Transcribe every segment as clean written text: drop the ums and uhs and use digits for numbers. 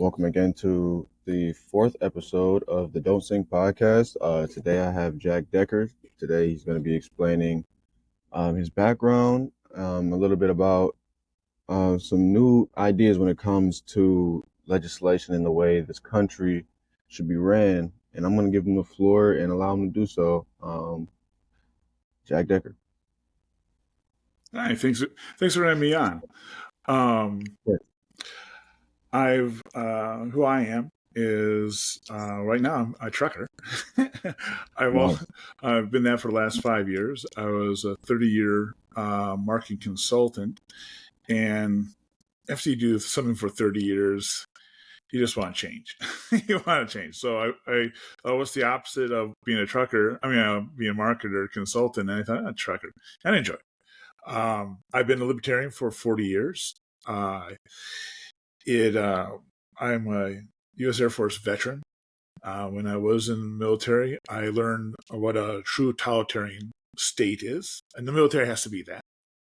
Welcome again to the fourth episode of the Don't Sing podcast. Today I have Jack Decker. Today he's going to be explaining his background, a little bit about some new ideas when it comes to legislation and the way this country should be ran. And I'm going to give him the floor and allow him to do so. Jack Decker. Hi, thanks for having me on. Sure. Who I am is right now I'm a trucker. I've been that for the last 5 years. I was a 30-year marketing consultant, and after you do something for 30 years, you just want to change. You want to change. So I was the opposite of being a trucker. Being a marketer, consultant, and I thought, trucker, and I enjoy it. I've been a libertarian for 40 years. I'm a U.S. Air Force veteran. When I was in the military, I learned what a true totalitarian state is, and the military has to be that.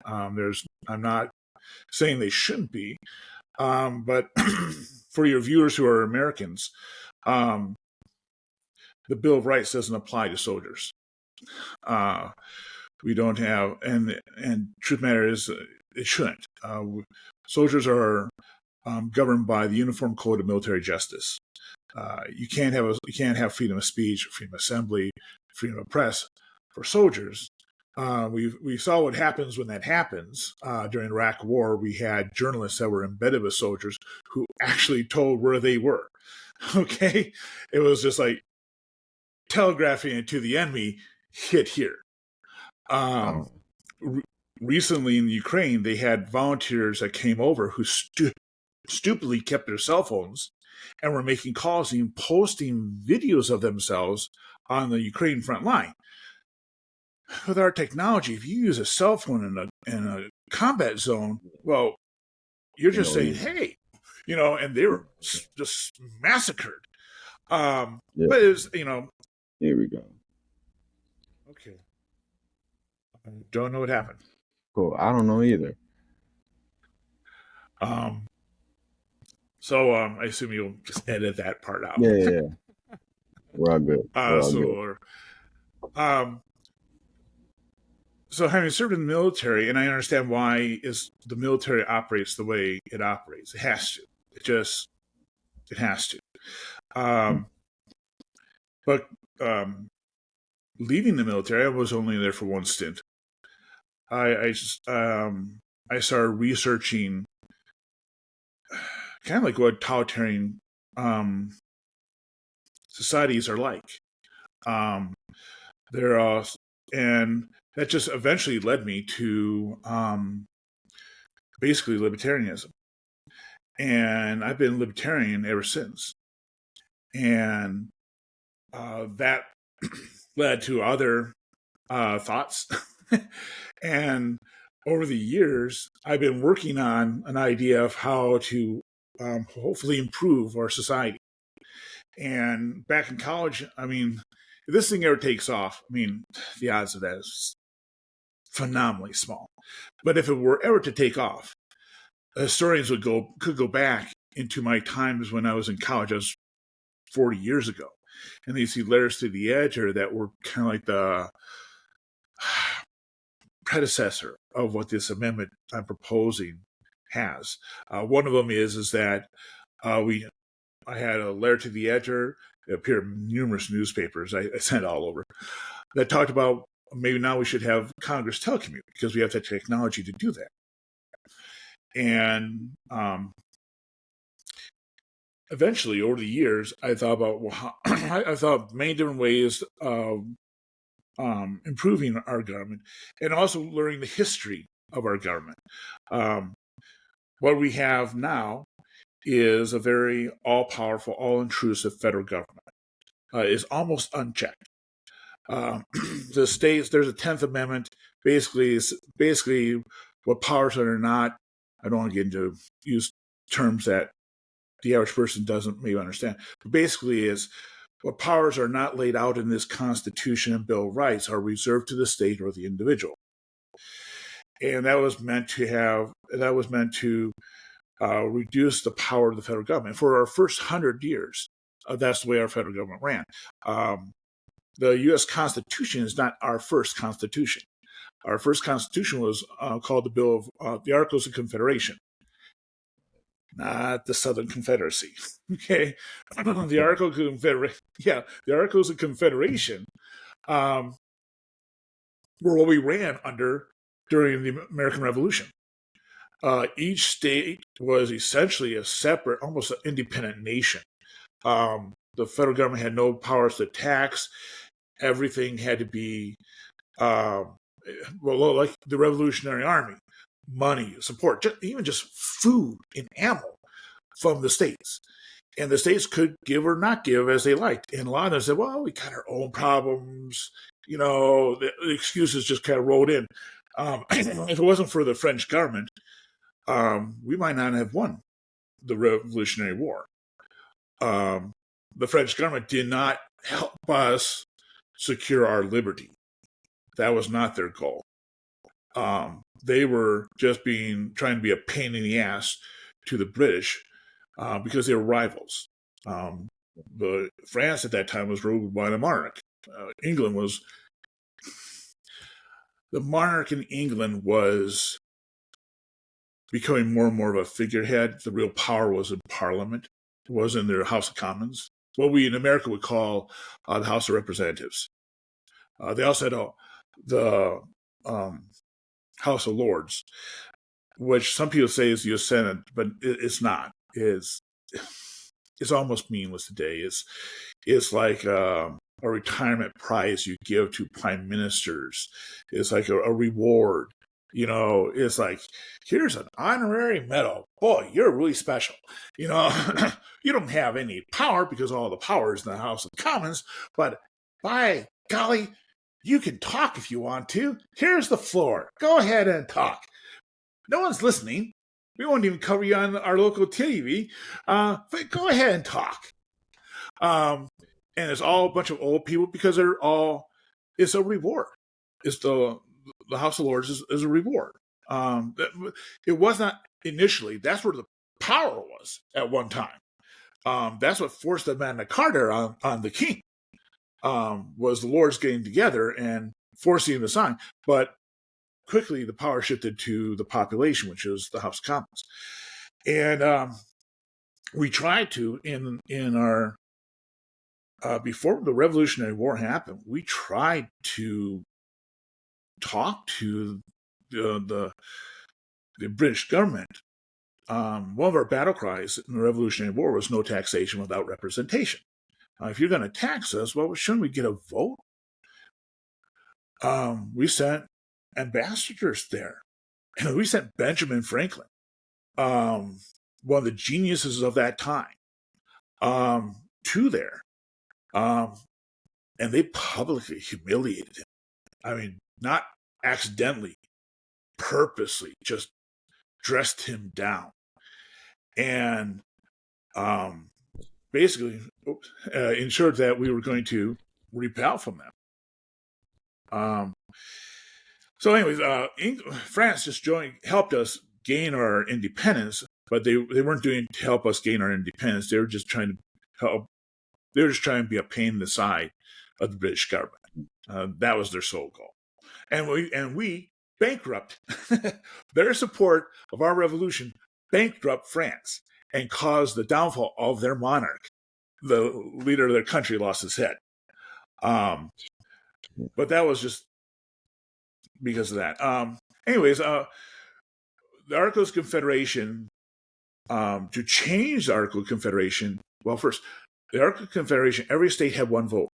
I'm not saying they shouldn't be, but for your viewers who are Americans, the Bill of Rights doesn't apply to soldiers. We don't have, and truth matter is, it shouldn't. Soldiers are governed by the Uniform Code of Military Justice. You can't have freedom of speech, freedom of assembly, freedom of press for soldiers. We saw what happens when that happens. During the Iraq War, we had journalists that were embedded with soldiers who actually told where they were. Okay, it was just like telegraphing it to the enemy. Hit here. Recently in Ukraine, they had volunteers that came over who stupidly kept their cell phones and were making calls and posting videos of themselves on the Ukraine front line. With our technology, if you use a cell phone in a combat zone, well, you're just saying, hey, and they were just massacred. But it's, Here we go. Okay. I don't know what happened. Cool. I don't know either. So I assume you'll just edit that part out. Yeah. We're all good. So having served in the military, and I understand why the military operates the way it operates. It has to. It has to. But leaving the military, I was only there for one stint. I started researching kind of like what totalitarian societies are like. And that just eventually led me to basically libertarianism. And I've been libertarian ever since. And that led to other thoughts. And over the years, I've been working on an idea of how to hopefully improve our society. And back in college, if this thing ever takes off, the odds of that is phenomenally small. But if it were ever to take off, historians could go back into my times when I was in college. I was 40 years ago, and they see letters to the editor that were kind of like the predecessor of what this amendment I'm proposing has. One of them is that I had a letter to the editor. It appeared in numerous newspapers. I sent all over that talked about maybe now we should have Congress telecommute because we have the technology to do that. And eventually, over the years, I thought about I thought many different ways of improving our government and also learning the history of our government. What we have now is a very all-powerful, all-intrusive federal government. Is almost unchecked. The states, there's a 10th Amendment, basically what powers are not. I don't want to get into use terms that the average person doesn't maybe understand. But basically is what powers are not laid out in this Constitution and Bill of Rights are reserved to the state or the individual. And that was meant to reduce the power of the federal government. For our first 100 years, that's the way our federal government ran. The U.S. Constitution is not our first Constitution. Our first Constitution was called the Bill of the Articles of Confederation, not the Southern Confederacy. Okay, the Articles of Confederation. Yeah, the Articles of Confederation were what we ran under during the American Revolution. Each state was essentially a separate, almost an independent nation. The federal government had no powers to tax. Everything had to be, like the Revolutionary Army, money, support, even just food and ammo from the states. And the states could give or not give as they liked. And a lot of them said, well, we got our own problems. The excuses just kind of rolled in. If it wasn't for the French government, we might not have won the Revolutionary War. The French government did not help us secure our liberty. That was not their goal. They were just trying to be a pain in the ass to the British because they were rivals. But France at that time was ruled by the monarch. The monarch in England was becoming more and more of a figurehead. The real power was in Parliament. It was in their House of Commons, what we in America would call the House of Representatives. They also had the House of Lords, which some people say is the U.S. Senate, but it's not. It's almost meaningless today. It's like a retirement prize you give to prime ministers. It's like a reward. It's like, here's an honorary medal. Boy, you're really special. You don't have any power because all the power is in the House of Commons, but by golly, you can talk if you want to. Here's the floor. Go ahead and talk. No one's listening. We won't even cover you on our local TV. But go ahead and talk. And it's all a bunch of old people because it's a reward. It's the House of Lords is a reward. It was not initially. That's where the power was at one time. That's what forced the Magna Carta on the king. Was the Lords getting together and forcing him to sign. But quickly the power shifted to the population, which is the House of Commons. And we tried to, in our, before the Revolutionary War happened, we tried to talk to the British government. One of our battle cries in the Revolutionary War was no taxation without representation. If you're going to tax us, well, shouldn't we get a vote? We sent ambassadors there. And we sent Benjamin Franklin, one of the geniuses of that time, to there. And they publicly humiliated him. I mean, not accidentally, purposely, just dressed him down. And basically ensured that we were going to repel from them. So anyways, France just helped us gain our independence, but they weren't doing it to help us gain our independence. They were just trying to help. They were just trying to be a pain in the side of the British government. That was their sole goal. And we bankrupt their support of our revolution, bankrupt France and caused the downfall of their monarch. The leader of their country lost his head. But that was just because of that. Anyways, the Articles of Confederation, to change the Article of Confederation, well, first, the Article of Confederation, every state had one vote.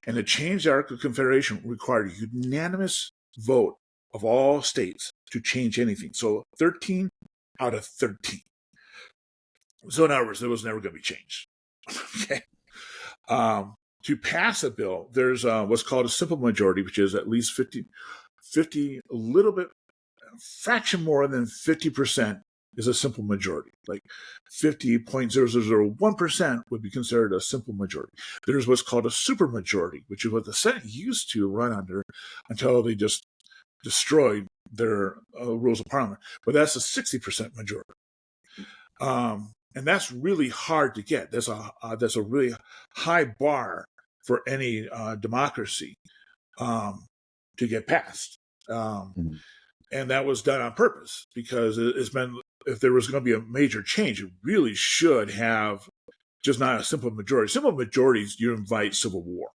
And to change the Article of Confederation required a unanimous vote of all states to change anything. So 13 out of 13. So in other words, it was never going to be changed. Okay. To pass a bill, there's what's called a simple majority, which is at least 50, a little bit, a fraction more than 50% is a simple majority. Like 50.0001% would be considered a simple majority. There's what's called a supermajority, which is what the Senate used to run under until they just destroyed their rules of parliament. But that's a 60% majority. And that's really hard to get. There's a really high bar for any democracy to get past. Mhm. And that was done on purpose because it's been, if there was going to be a major change, it really should have just not a simple majority. Simple majorities, you invite civil war.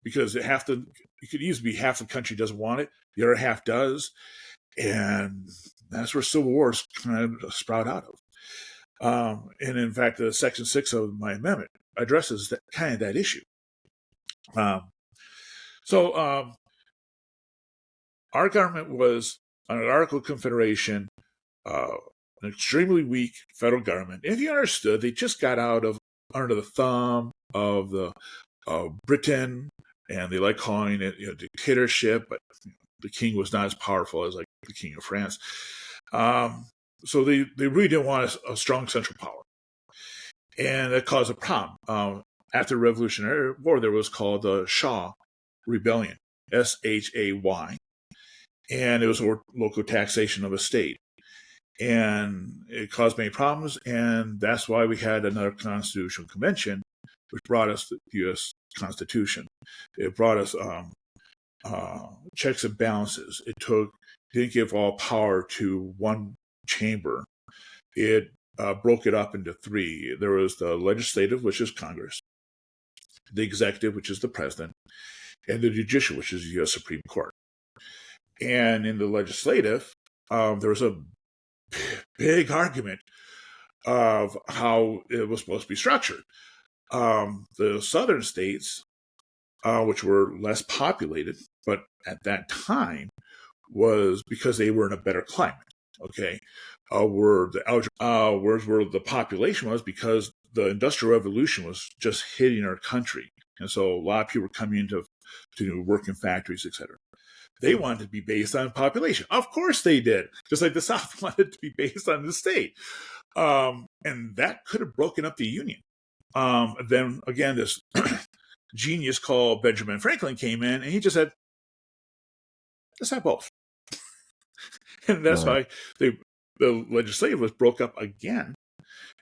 Because it could easily be half the country doesn't want it, the other half does, and that's where civil wars kind of sprout out of. And in fact, the Section 6 of my amendment addresses that issue. So our government was, on an Article of Confederation, an extremely weak federal government. If you understood, they just got out of under the thumb of the Britain, and they like calling it dictatorship, but the king was not as powerful as like the king of France. So they really didn't want a strong central power, and that caused a problem. After the Revolutionary War, there was called the Shaw Rebellion, SHAY, and it was local taxation of a state. And it caused many problems, and that's why we had another constitutional convention, which brought us the U.S. Constitution. It brought us checks and balances. Didn't give all power to one chamber. It broke it up into three. There was the legislative, which is Congress, the executive, which is the president, and the judicial, which is the U.S. Supreme Court. And in the legislative, there was a big argument of how it was supposed to be structured. The southern states, which were less populated, but at that time was because they were in a better climate. Okay, where the population was because the Industrial Revolution was just hitting our country, and so a lot of people were coming into to work in factories, etc. They wanted to be based on population. Of course they did, just like the South wanted to be based on the state. And that could have broken up the Union. Then again, this genius called Benjamin Franklin came in, and he just said, let's have both. And that's Right. why the legislative was broke up again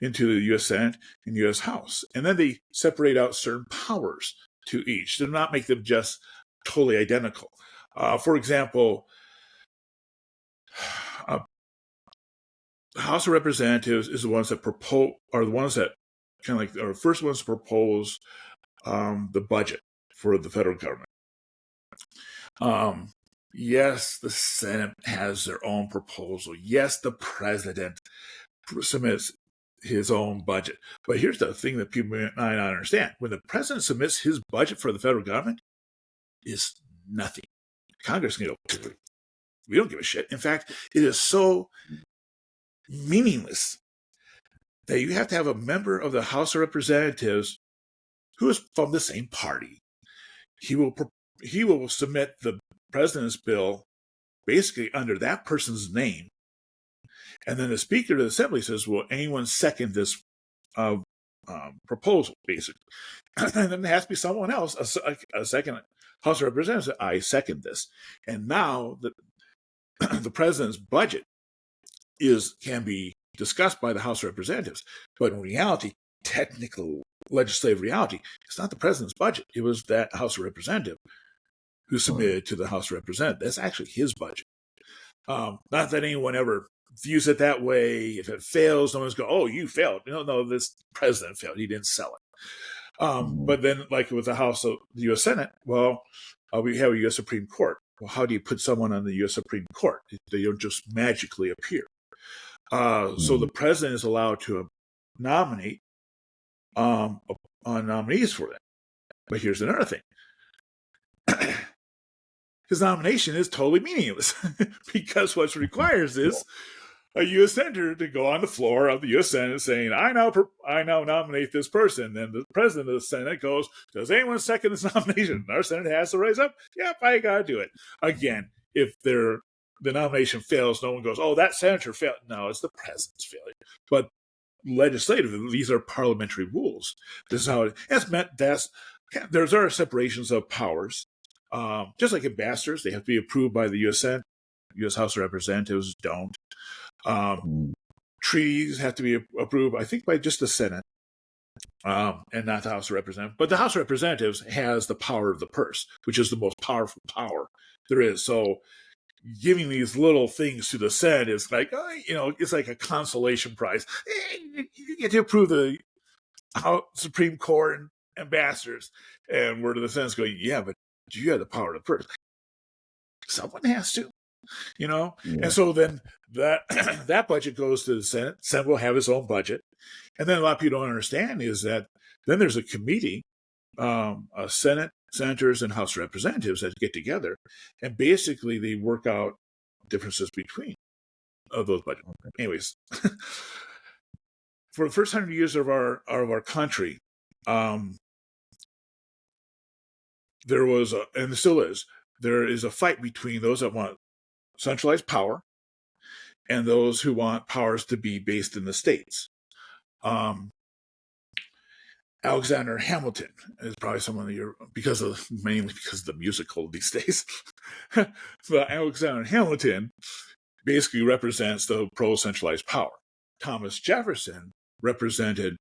into the U.S. Senate and U.S. House. And then they separate out certain powers to each to not make them just totally identical. For example, the House of Representatives is the ones that are the first ones to propose the budget for the federal government. Yes, the Senate has their own proposal. Yes, the president submits his own budget. But here's the thing that people might not understand. When the president submits his budget for the federal government, it's nothing. Congress can go, we don't give a shit. In fact, it is so meaningless that you have to have a member of the House of Representatives who is from the same party. He will submit the president's bill basically under that person's name, and then the Speaker of the Assembly says, "Will anyone second this proposal?" Basically, and then there has to be someone else, a second House of Representatives. I second this, and now the president's budget can be discussed by the House of Representatives, but in reality, technical legislative reality, it's not the president's budget. It was that House of Representative who submitted to the House of Representatives. That's actually his budget. Not that anyone ever views it that way. If it fails, no one's going, "Oh, you failed." No, this president failed. He didn't sell it. But then, like with the House of the U.S. Senate, well, we have a U.S. Supreme Court. Well, how do you put someone on the U.S. Supreme Court? They don't just magically appear. So the president is allowed to nominate on nominees for that. But here's another thing. His nomination is totally meaningless because what's requires is a U.S. senator to go on the floor of the U.S. Senate saying, I now nominate this person. Then the president of the Senate goes, does anyone second this nomination? And our Senate has to raise up. Yep, I got to do it. Again, if the nomination fails, no one goes, oh, that senator failed. No, it's the president's failure. But legislatively, these are parliamentary rules. This is how it's meant. There are separations of powers. Just like ambassadors, they have to be approved by the U.S. Senate. U.S. House of Representatives don't. treaties have to be approved, I think, by just the Senate, and not the House of Representatives. But the House of Representatives has the power of the purse, which is the most powerful power there is. So giving these little things to the Senate is like, it's like a consolation prize. You get to approve the Supreme Court and ambassadors. And where the Senate's going, yeah, but you have the power of the purse. Someone has to. Yeah. And so then that that budget goes to the Senate. Senate will have its own budget. And then a lot of people don't understand is that then there's a committee, a Senate, senators, and House of Representatives that get together, and basically they work out differences between those budgets. Okay. Anyways, for the first 100 years of our country, there was and still is, there is a fight between those that want centralized power and those who want powers to be based in the states. Alexander Hamilton is probably someone that mainly because of the musical these days. But Alexander Hamilton basically represents the pro-centralized power. Thomas Jefferson represented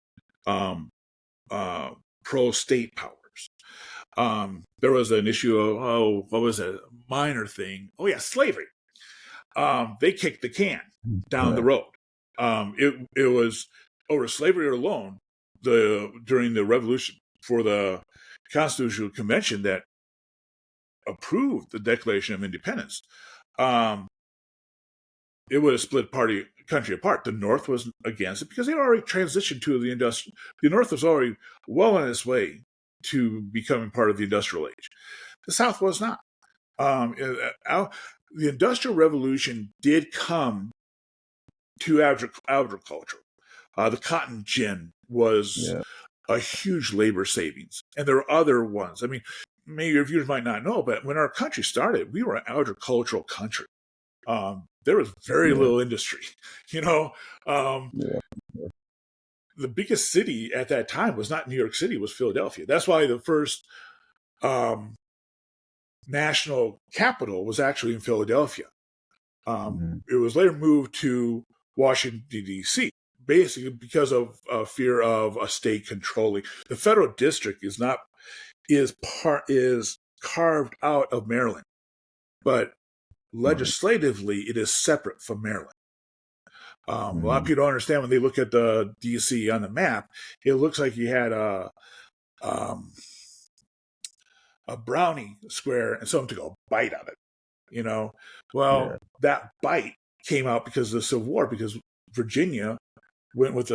pro-state powers. There was an issue of, what was it? Minor thing. Oh yeah, slavery. They kicked the can down the road. It was over slavery alone. During the Revolution, for the Constitutional Convention that approved the Declaration of Independence, it would have split country apart. The North was against it because they already transitioned to the industrial. The North was already well on its way to becoming part of the industrial age. The South was not. The Industrial Revolution did come to agriculture. The cotton gin was a huge labor savings. And there are other ones. I mean, maybe your viewers might not know, but when our country started, we were an agricultural country. There was very little industry, The biggest city at that time was not New York City, it was Philadelphia. That's why the first national capital was actually in Philadelphia. It was later moved to Washington, D.C., basically because of fear of a state controlling. The federal district is carved out of Maryland, but legislatively it is separate from Maryland. A lot of people don't understand when they look at the D.C. on the map. It looks like you had a brownie square and someone took a bite of it. That bite came out because of the Civil War, because Virginia went with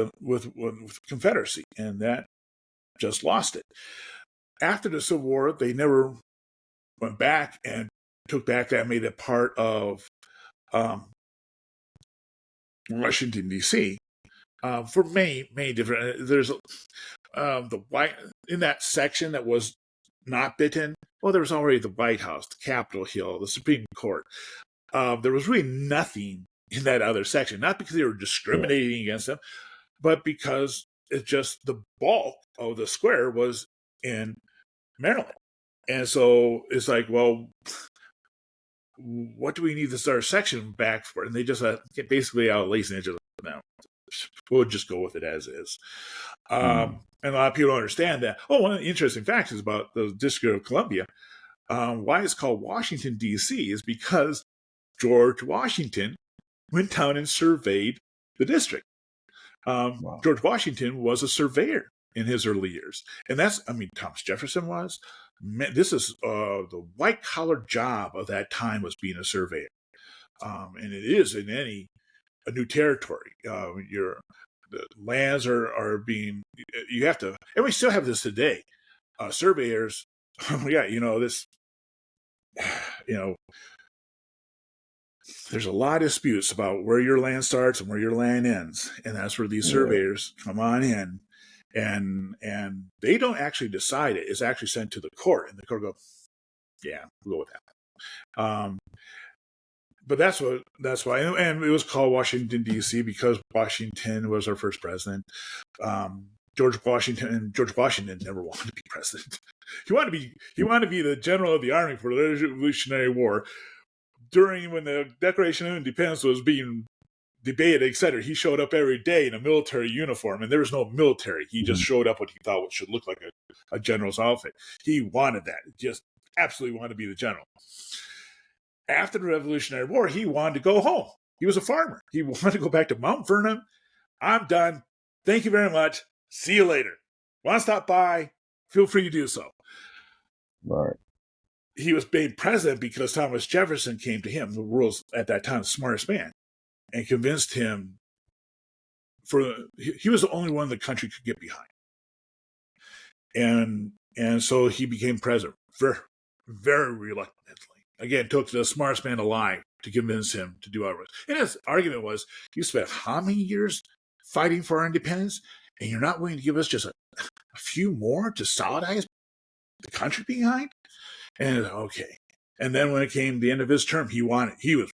Confederacy, and that just lost it. After the Civil War, they never went back and took back that, made it part of Washington, D.C. For many different. There's the white in that section that was not bitten. Well, there was already the White House, the Capitol Hill, the Supreme Court. There was really nothing in that other section, not because they were discriminating against them, but because it's just the bulk of the square was in Maryland. And so it's like, well, what do we need this other section back for? And they just get basically out lazy and just, no, we'll just go with it as is. And a lot of people don't understand that. Oh, one of the interesting facts is about the District of Columbia. Why it's called Washington, D.C. is because George Washington went down and surveyed the district. George Washington was a surveyor in his early years. And Thomas Jefferson was. This is the white-collar job of that time, was being a surveyor. And it is in a new territory. The lands are being, you have to, and we still have this today. Surveyors, there's a lot of disputes about where your land starts and where your land ends. And that's where these surveyors come on in, and they don't actually decide it. It's actually sent to the court, and the court goes, yeah, we'll go with that. But that's why, and it was called Washington, D.C. because Washington was our first president. George Washington never wanted to be president. He wanted to be the general of the army for the Revolutionary War. When the Declaration of Independence was being debated, etc. He showed up every day in a military uniform, and there was no military. He just showed up what he thought should look like a general's outfit. He wanted that, just absolutely wanted to be the general. After the Revolutionary War, he wanted to go home. He was a farmer. He wanted to go back to Mount Vernon. I'm done. Thank you very much. See you later. Want to stop by? Feel free to do so. Right. He was made president because Thomas Jefferson came to him, the world's, at that time, the smartest man, and convinced him he was the only one the country could get behind. And so he became president very, very reluctantly. Again, it took the smartest man alive to convince him to do otherwise. And his argument was, you spent how many years fighting for our independence, and you're not willing to give us just a few more to solidize the country behind? And okay. And then when it came the end of his term, he was,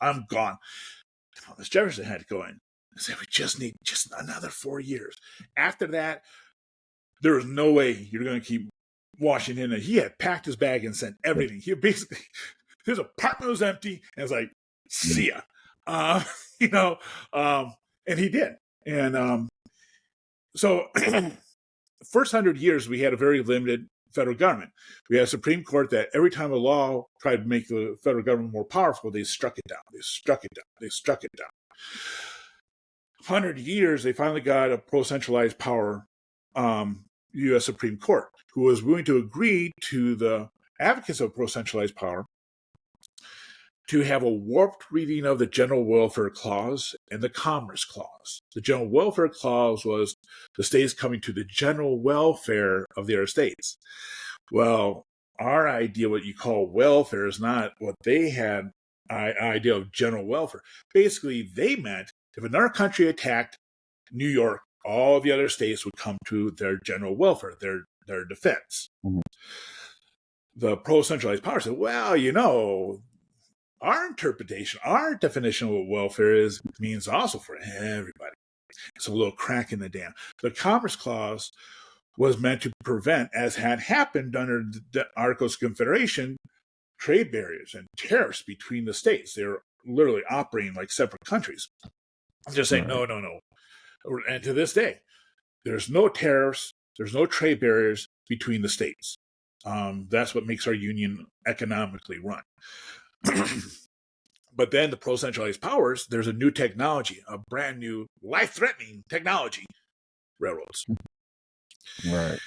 I'm gone. Thomas Jefferson had to go in and say, we just need just another 4 years. After that, there was no way you're going to keep Washington. And he had packed his bag and sent everything. He basically, his apartment was empty, and it's like, see ya. And he did. And so first 100 years, we had a very limited federal government. We had a Supreme Court that every time a law tried to make the federal government more powerful, they struck it down. They struck it down. They struck it down. 100 years, they finally got a pro-centralized power U.S. Supreme Court, who was willing to agree to the advocates of pro-centralized power to have a warped reading of the General Welfare Clause and the Commerce Clause. The General Welfare Clause was the states coming to the general welfare of their states. Well, our idea, what you call welfare, is not what they had idea of general welfare. Basically, they meant if another country attacked New York, all the other states would come to their general welfare, their defense. Mm-hmm. The pro-centralized power said, well, our interpretation, our definition of what welfare means also for everybody. It's a little crack in the dam. The Commerce Clause was meant to prevent, as had happened under the Articles of Confederation, trade barriers and tariffs between the states. They were literally operating like separate countries. I'm just saying, no. And to this day, there's no tariffs, there's no trade barriers between the states. That's what makes our union economically run. But then the pro-centralized powers, there's a new technology, a brand new life-threatening technology, railroads. Right.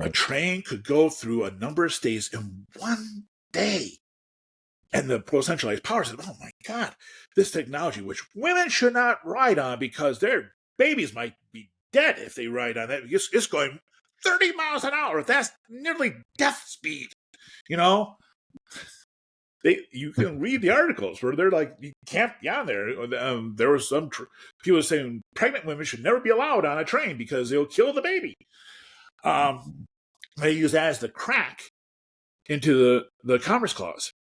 A train could go through a number of states in one day. And the pro-centralized power said, oh my God, this technology, which women should not ride on because their babies might be dead if they ride on that. It's going 30 miles an hour. That's nearly death speed, You can read the articles where they're like, you can't be on there. There was some people saying pregnant women should never be allowed on a train because they'll kill the baby. They use that as the crack into the Commerce Clause.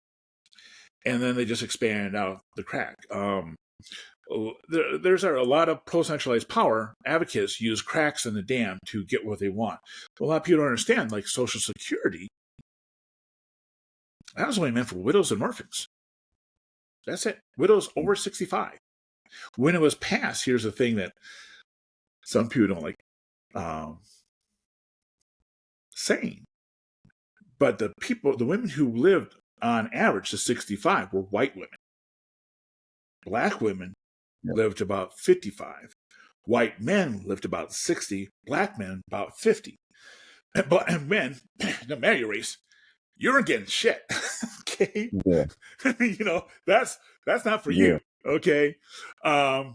And then they just expanded out the crack. There's a lot of pro-centralized power advocates use cracks in the dam to get what they want. But a lot of people don't understand, like Social Security, that was only meant for widows and orphans. That's it. Widows over 65. When it was passed, here's the thing that some people don't like saying. But the women who lived on average to 65 were white women. Black women lived about 55. White men lived about 60. Black men about 50. And men, no matter your race, you aren't getting shit. Okay? Yeah. That's not for you. Okay? And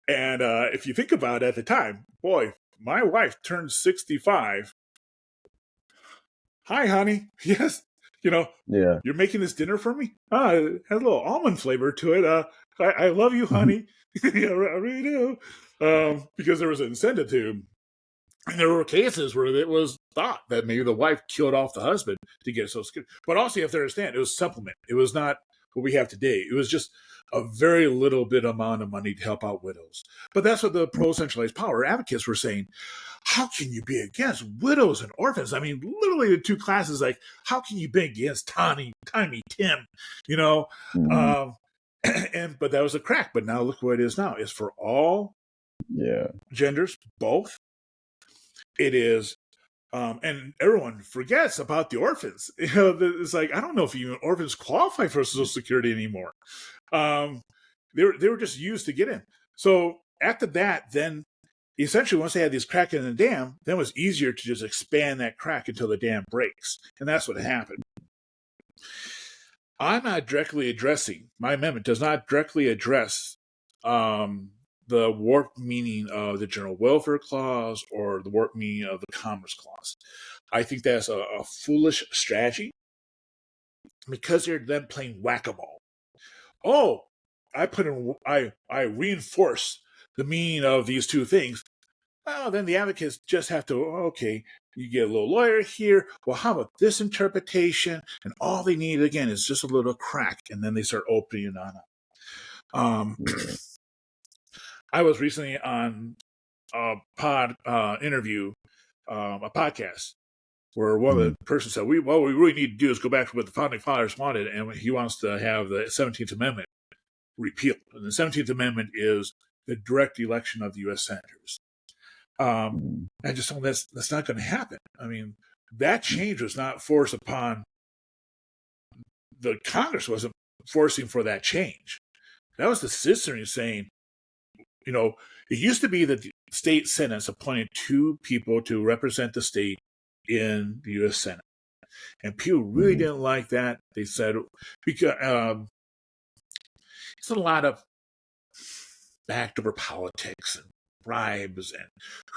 if you think about it at the time, boy, my wife turned 65. Hi, honey. Yes. You're making this dinner for me? It has a little almond flavor to it. I love you, honey. I really do. Because there was an incentive to. And there were cases where it was thought that maybe the wife killed off the husband to get Social Security. But also, you have to understand, it was supplement. It was not what we have today. It was just a very little bit amount of money to help out widows. But that's what the pro-centralized power advocates were saying. How can you be against widows and orphans? I mean, literally the two classes, like, how can you be against Tommy, Tim? But that was a crack. But now look what it is now. It's for all genders, both. It is, and everyone forgets about the orphans. It's like, I don't know if even orphans qualify for Social Security anymore. They were just used to get in. So after that, then essentially once they had these cracks in the dam, then it was easier to just expand that crack until the dam breaks. And that's what happened. I'm not directly addressing, my amendment does not directly address the warped meaning of the General Welfare Clause or the warped meaning of the Commerce Clause. I think that's a foolish strategy because they're then playing whack-a-mole. Oh, I reinforce the meaning of these two things. Well, then the advocates just have to, okay, you get a little lawyer here. Well, how about this interpretation? And all they need, again, is just a little crack. And then they start opening it on up. I was recently on a interview, a podcast, where one of the persons said, what we really need to do is go back to what the Founding Fathers wanted, and he wants to have the 17th Amendment repealed. And the 17th Amendment is the direct election of the U.S. senators. I just thought that's not going to happen. I mean, that change was not forced upon the Congress, wasn't forcing for that change. That was the citizenry saying, it used to be that the state senates appointed 2 people to represent the state in the U.S. Senate. And people really didn't like that. They said, because it's a lot of backdoor politics and bribes and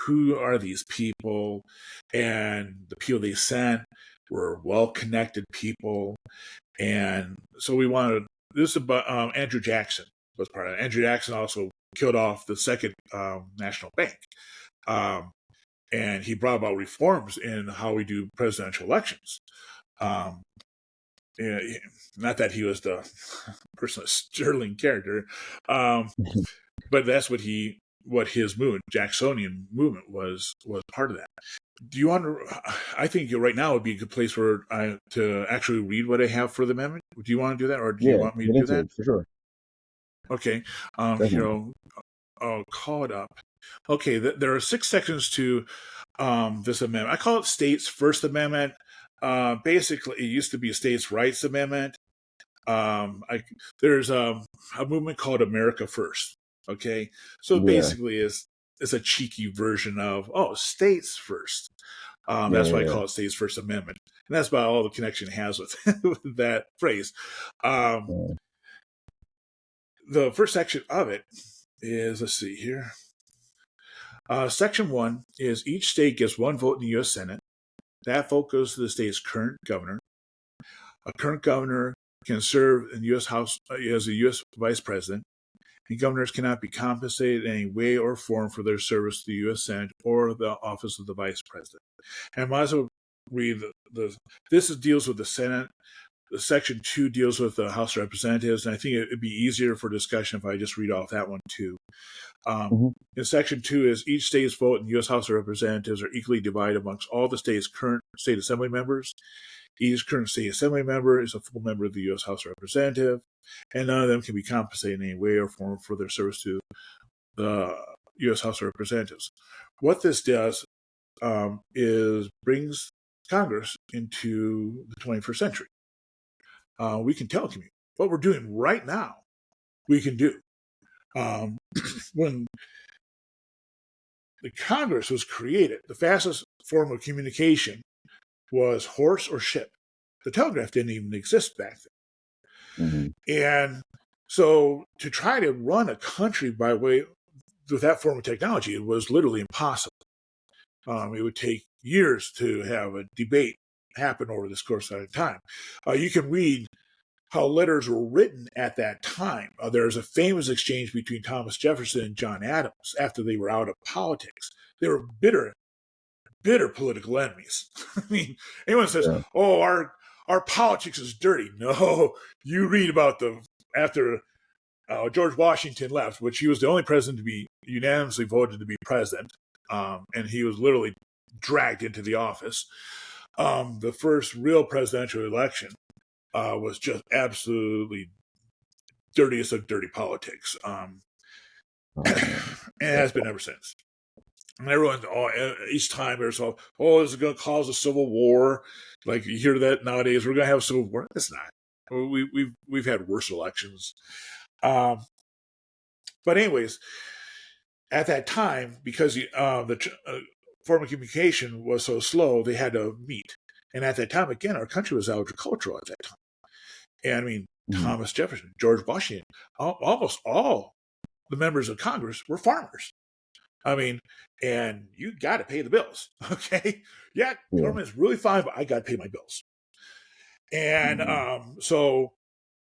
who are these people, and the people they sent were well-connected people. And so we wanted this about Andrew Jackson was part of it. Andrew Jackson also killed off the second national bank, and he brought about reforms in how we do presidential elections. Not that he was the person of sterling character, but that's what his movement, Jacksonian movement, was part of that. Do you want to? I think right now would be a good place to actually read what I have for the amendment. Do you want to do that, or do you want me to do that? For sure. Okay. I'll call it up. Okay, there are 6 sections to this amendment. I call it States First Amendment. Basically, it used to be a States Rights Amendment. There's a movement called America First. Okay, so basically it's a cheeky version of states first. That's why I call it States First Amendment, and that's about all the connection it has with, with that phrase. The first section of it is, let's see here. Section 1 is each state gets 1 vote in the U.S. Senate. That vote goes to the state's current governor. A current governor can serve in the U.S. House as a U.S. vice president, and governors cannot be compensated in any way or form for their service to the U.S. Senate or the office of the vice president. And I might as well read this deals with the Senate. The Section 2 deals with the House of Representatives, and I think it'd be easier for discussion if I just read off that one too. In Section 2 is each state's vote in the U.S. House of Representatives are equally divided amongst all the state's current state assembly members. Each current state assembly member is a full member of the U.S. House of Representatives, and none of them can be compensated in any way or form for their service to the U.S. House of Representatives. What this does is brings Congress into the 21st century. We can telecommunicate. What we're doing right now, we can do. When the Congress was created, the fastest form of communication was horse or ship. The telegraph didn't even exist back then. And so to try to run a country by way with that form of technology, it was literally impossible. It would take years to have a debate happen over this course of time. You can read how letters were written at that time. There's a famous exchange between Thomas Jefferson and John Adams after they were out of politics. They were bitter political enemies. I mean, anyone says, our politics is dirty. No, you read about after George Washington left, which he was the only president to be unanimously voted to be president, and he was literally dragged into the office. The first real presidential election was just absolutely dirtiest of dirty politics. And it has been ever since. And everyone's each time there's this is going to cause a civil war. Like you hear that nowadays, we're going to have a civil war. It's not. We've had worse elections. But anyways, at that time, because the form of communication was so slow, they had to meet. And at that time, again, our country was agricultural at that time. And I mean, Thomas Jefferson, George Washington, almost all the members of Congress were farmers. I mean, and you got to pay the bills, okay? Yeah, government's really fine, but I got to pay my bills. And so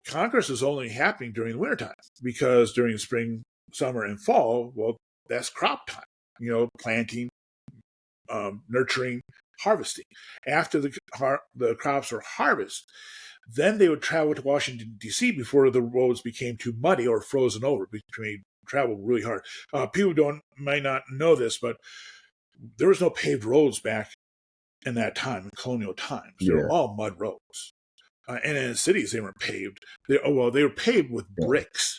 Congress is only happening during the wintertime, because during spring, summer, and fall, well, that's crop time, planting, nurturing, harvesting. After the crops are harvested, then they would travel to Washington, D.C. before the roads became too muddy or frozen over, which made travel really hard. People might not know this, but there was no paved roads back in that time, in colonial times. They were all mud roads. And in the cities, they weren't paved. They were paved with bricks,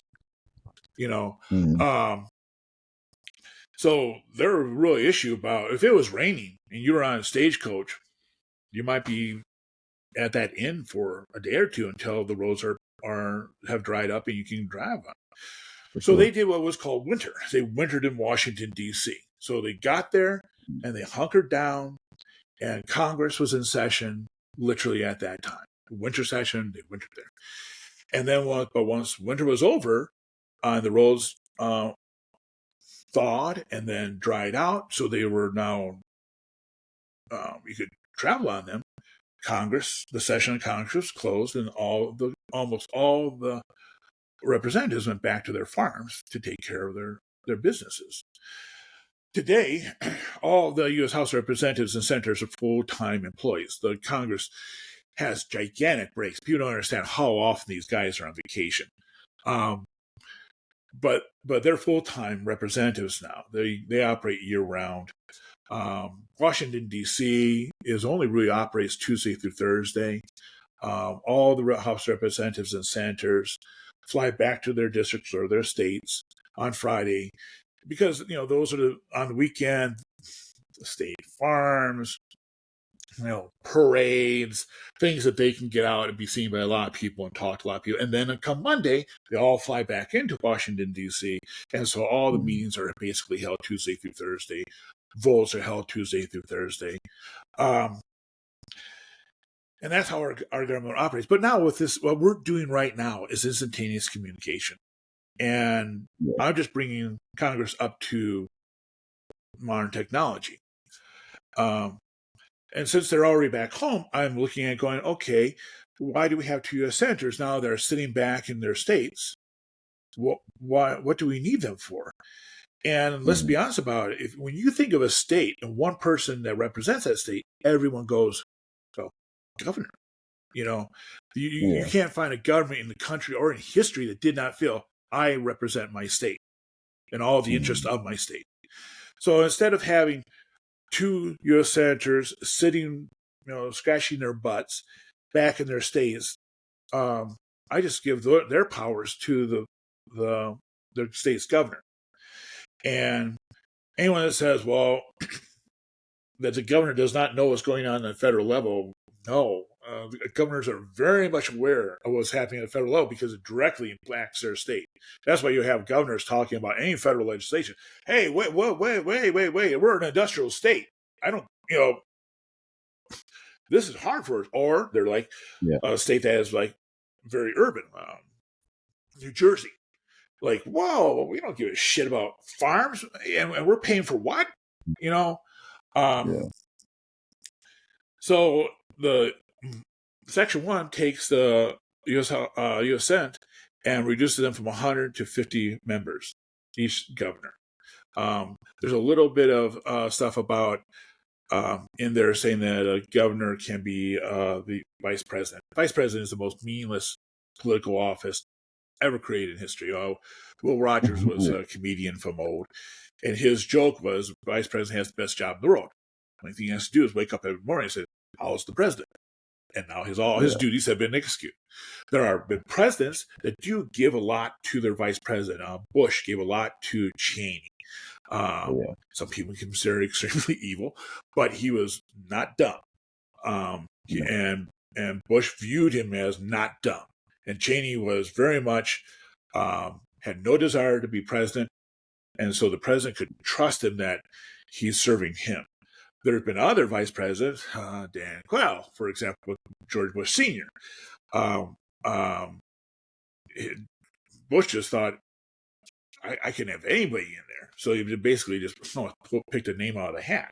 So there was really issue about if it was raining and you were on a stagecoach, you might be at that inn for a day or two until the roads have dried up and you can drive on. So they did what was called winter. They wintered in Washington, D.C. So they got there and they hunkered down, and Congress was in session literally at that time. Winter session, they wintered there. And then once winter was over, the roads thawed and then dried out. So they were now, you could travel on them. The session of Congress was closed, and almost all the representatives went back to their farms to take care of their businesses. Today, all the U.S. House of Representatives and senators are full-time employees. The Congress has gigantic breaks. People don't understand how often these guys are on vacation. But they're full-time representatives now. They operate year-round. Washington, D.C. only really operates Tuesday through Thursday. All the House representatives and senators fly back to their districts or their states on Friday, because those are on the weekend, the state farms, parades, things that they can get out and be seen by a lot of people and talk to a lot of people. And then come Monday, they all fly back into Washington, D.C. And so all the meetings are basically held Tuesday through Thursday. Votes are held Tuesday through Thursday. And that's how our government operates. But now with this, what we're doing right now is instantaneous communication. And I'm just bringing Congress up to modern technology. And since they're already back home, I'm looking at going, okay, why do we have 2 U.S. senators now that are sitting back in their states? What do we need them for? And let's be honest about it. When you think of a state and one person that represents that state, everyone goes, governor. You can't find a government in the country or in history that did not feel, I represent my state and all the interest of my state. So instead of having 2 U.S. senators sitting, scratching their butts back in their states, I just give their powers to the state's governor. And anyone that says, well, that the governor does not know what's going on at the federal level, no. The governors are very much aware of what's happening at the federal level because it directly impacts their state. That's why you have governors talking about any federal legislation. Hey, wait, we're an industrial state. This is hard for us. Or they're like a state that is like very urban. New Jersey. Like, whoa, we don't give a shit about farms, and we're paying for what? So the Section 1 takes the U.S. Senate and reduces them from 100 to 50 members, each governor. There's a little bit of stuff about in there saying that a governor can be the vice president. Vice president is the most meaningless political office ever created in history. Will Rogers was a comedian from old, and his joke was vice president has the best job in the world. The only thing he has to do is wake up every morning and say, how's the president? and now all his duties have been executed. There have been presidents that do give a lot to their vice president. Bush gave a lot to Cheney. Some people consider it extremely evil, but he was not dumb. And Bush viewed him as not dumb. And Cheney was very much had no desire to be president, and so the president could trust him that he's serving him. There have been other vice presidents, Dan Quayle, for example, George Bush Sr. Bush just thought, I can have anybody in there. So he basically just picked a name out of the hat.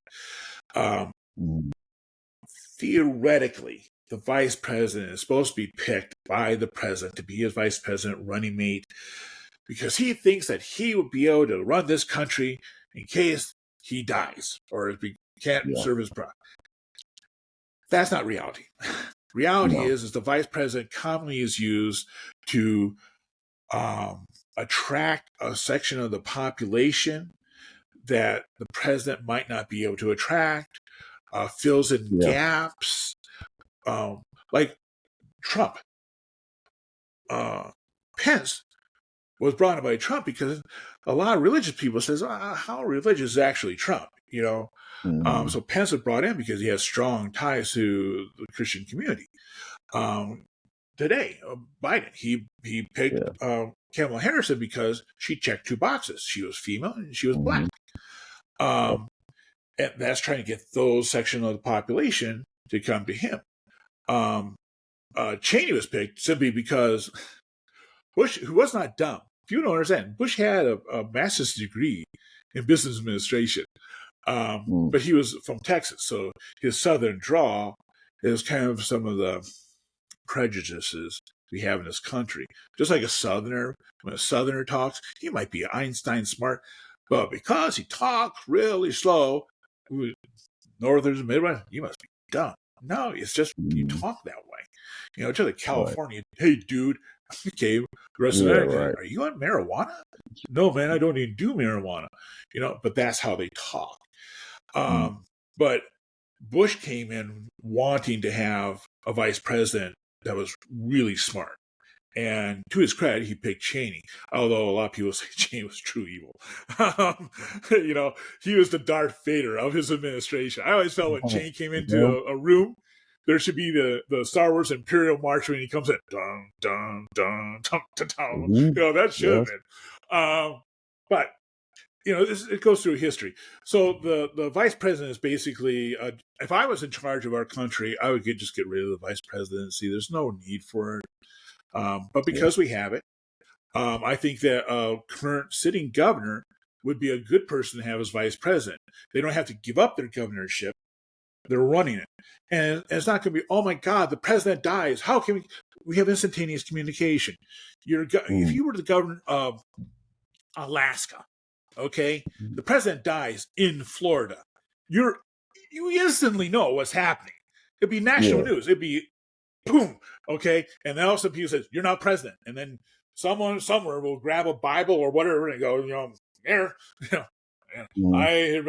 Theoretically, the vice president is supposed to be picked by the president to be his vice president running mate, because he thinks that he would be able to run this country in case he dies or if he can't serve his product. That's not reality. Reality is the vice president commonly is used to attract a section of the population that the president might not be able to attract, fills in gaps, like Trump. Pence was brought in by Trump because a lot of religious people says, how religious is actually Trump? So Pence was brought in because he has strong ties to the Christian community. Today, Biden, he picked Kamala Harris because she checked two boxes. She was female and she was black. And that's trying to get those section of the population to come to him. Cheney was picked simply because Bush, who was not dumb, if you don't understand, Bush had a master's degree in business administration, but he was from Texas, so his southern drawl is kind of some of the prejudices we have in this country. Just like a southerner, when a southerner talks, he might be Einstein smart, but because he talks really slow, northerners and Midwest, you must be dumb. No, it's just you talk that way. Just like California, hey dude, okay, the rest of the night, are you on marijuana? No, man, I don't even do marijuana. But that's how they talk. But Bush came in wanting to have a vice president that was really smart. And to his credit, he picked Cheney, although a lot of people say Cheney was true evil. He was the Darth Vader of his administration. I always felt when Cheney came into a room, there should be the Star Wars Imperial March when he comes in. Dun, dun, dun, dun, dun, dun. That should have been. But, it goes through history. So the vice president is basically, if I was in charge of our country, I would just get rid of the vice presidency. There's no need for it. But because we have it, I think that a current sitting governor would be a good person to have as vice president. They don't have to give up their governorship. They're running it. And it's not going to be, oh my God, the president dies. How can we have instantaneous communication? If you were the governor of Alaska, okay, the president dies in Florida, you instantly know what's happening. It'd be national news. It'd be boom, okay? And then also people say, you're not president. And then someone somewhere will grab a Bible or whatever and go, there, I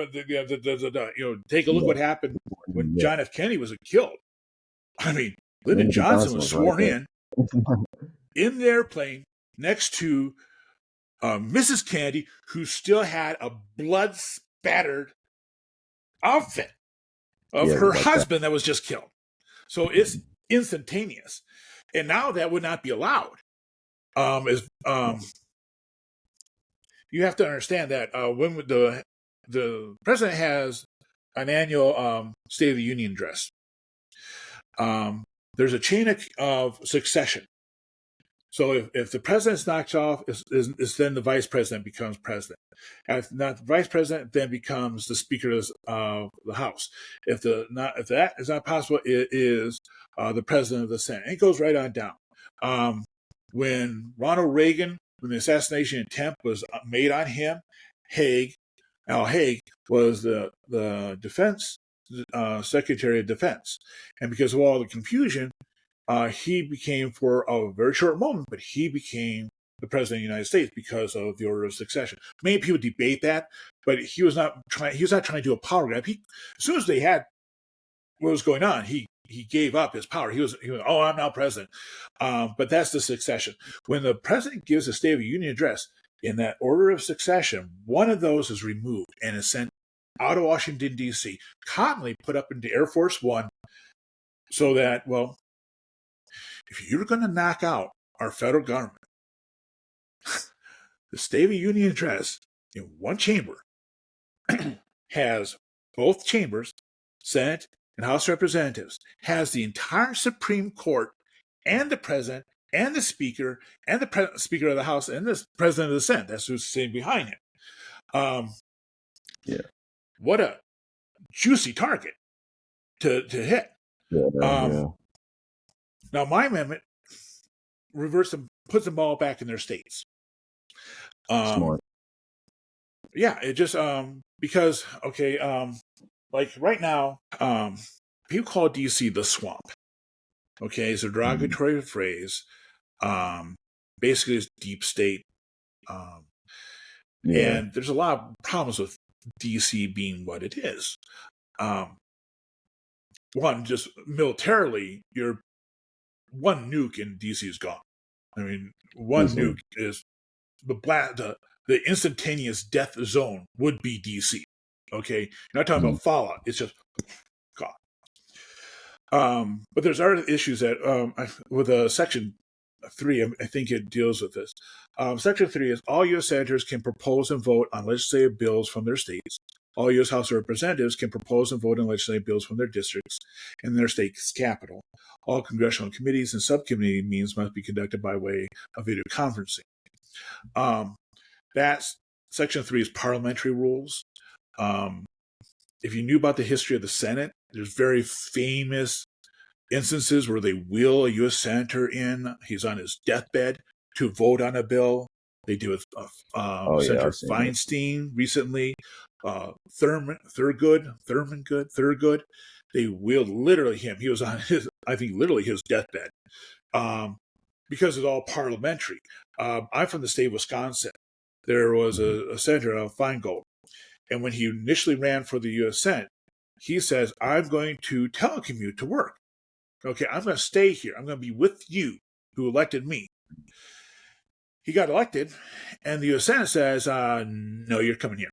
take a look what happened when John F. Kennedy was killed. I mean, Lyndon Johnson was sworn in the airplane next to Mrs. Kennedy, who still had a blood-spattered outfit of her husband that was just killed. So it's instantaneous. And now that would not be allowed. You have to understand that when the president has an annual State of the Union address, there's a chain of succession. So if the president's knocked off, is then the vice president becomes president. If not the vice president, then becomes the Speaker of the House. If that is not possible, it is the president of the Senate. And it goes right on down. When Ronald Reagan, when the assassination attempt was made on him, Al Haig was the defense Secretary of Defense, and because of all the confusion, he became, for a very short moment, but he became the president of the United States because of the order of succession. Many people debate that, but he was not trying to do a power grab. As soon as they had what was going on, he he gave up his power. He was oh, I'm now president. But that's the succession. When the president gives a State of the Union address, in that order of succession, one of those is removed and is sent out of Washington, D.C., commonly put up into Air Force One, so that, well, if you're going to knock out our federal government, the State of the Union address in one chamber has both chambers, Senate and House of Representatives, has the entire Supreme Court and the president and the speaker and the speaker of the House and the president of the Senate. That's who's sitting behind him. Yeah. What a juicy target to hit. Yeah. Now, my amendment reverses them, puts them all back in their states. Smart. Yeah, it just because like right now, people call DC the swamp. Okay, it's a derogatory phrase. Basically, it's deep state. And there's a lot of problems with DC being what it is. One, just militarily, one nuke in DC is gone. I mean, one nuke is the instantaneous death zone would be DC. Okay, you're not talking about fallout. It's just gone. But there's other issues that with Section 3, I think it deals with this. Section 3 is all U.S. senators can propose and vote on legislative bills from their states. All U.S. House of Representatives can propose and vote on legislative bills from their districts and their state's capital. All congressional committees and subcommittee meetings must be conducted by way of video conferencing. That's Section 3 is parliamentary rules. If you knew about the history of the Senate, there's very famous instances where they wheel a U.S. senator in. He's on his deathbed to vote on a bill. They did with Senator Feinstein recently. Thurgood. They wheeled literally him. He was on his deathbed. Because it's all parliamentary. I'm from the state of Wisconsin. There was a senator, Feingold, and when he initially ran for the U.S. Senate, he says, I'm going to telecommute to work. Okay, I'm going to stay here. I'm going to be with you, who elected me. He got elected, and the U.S. Senate says, no, you're coming here.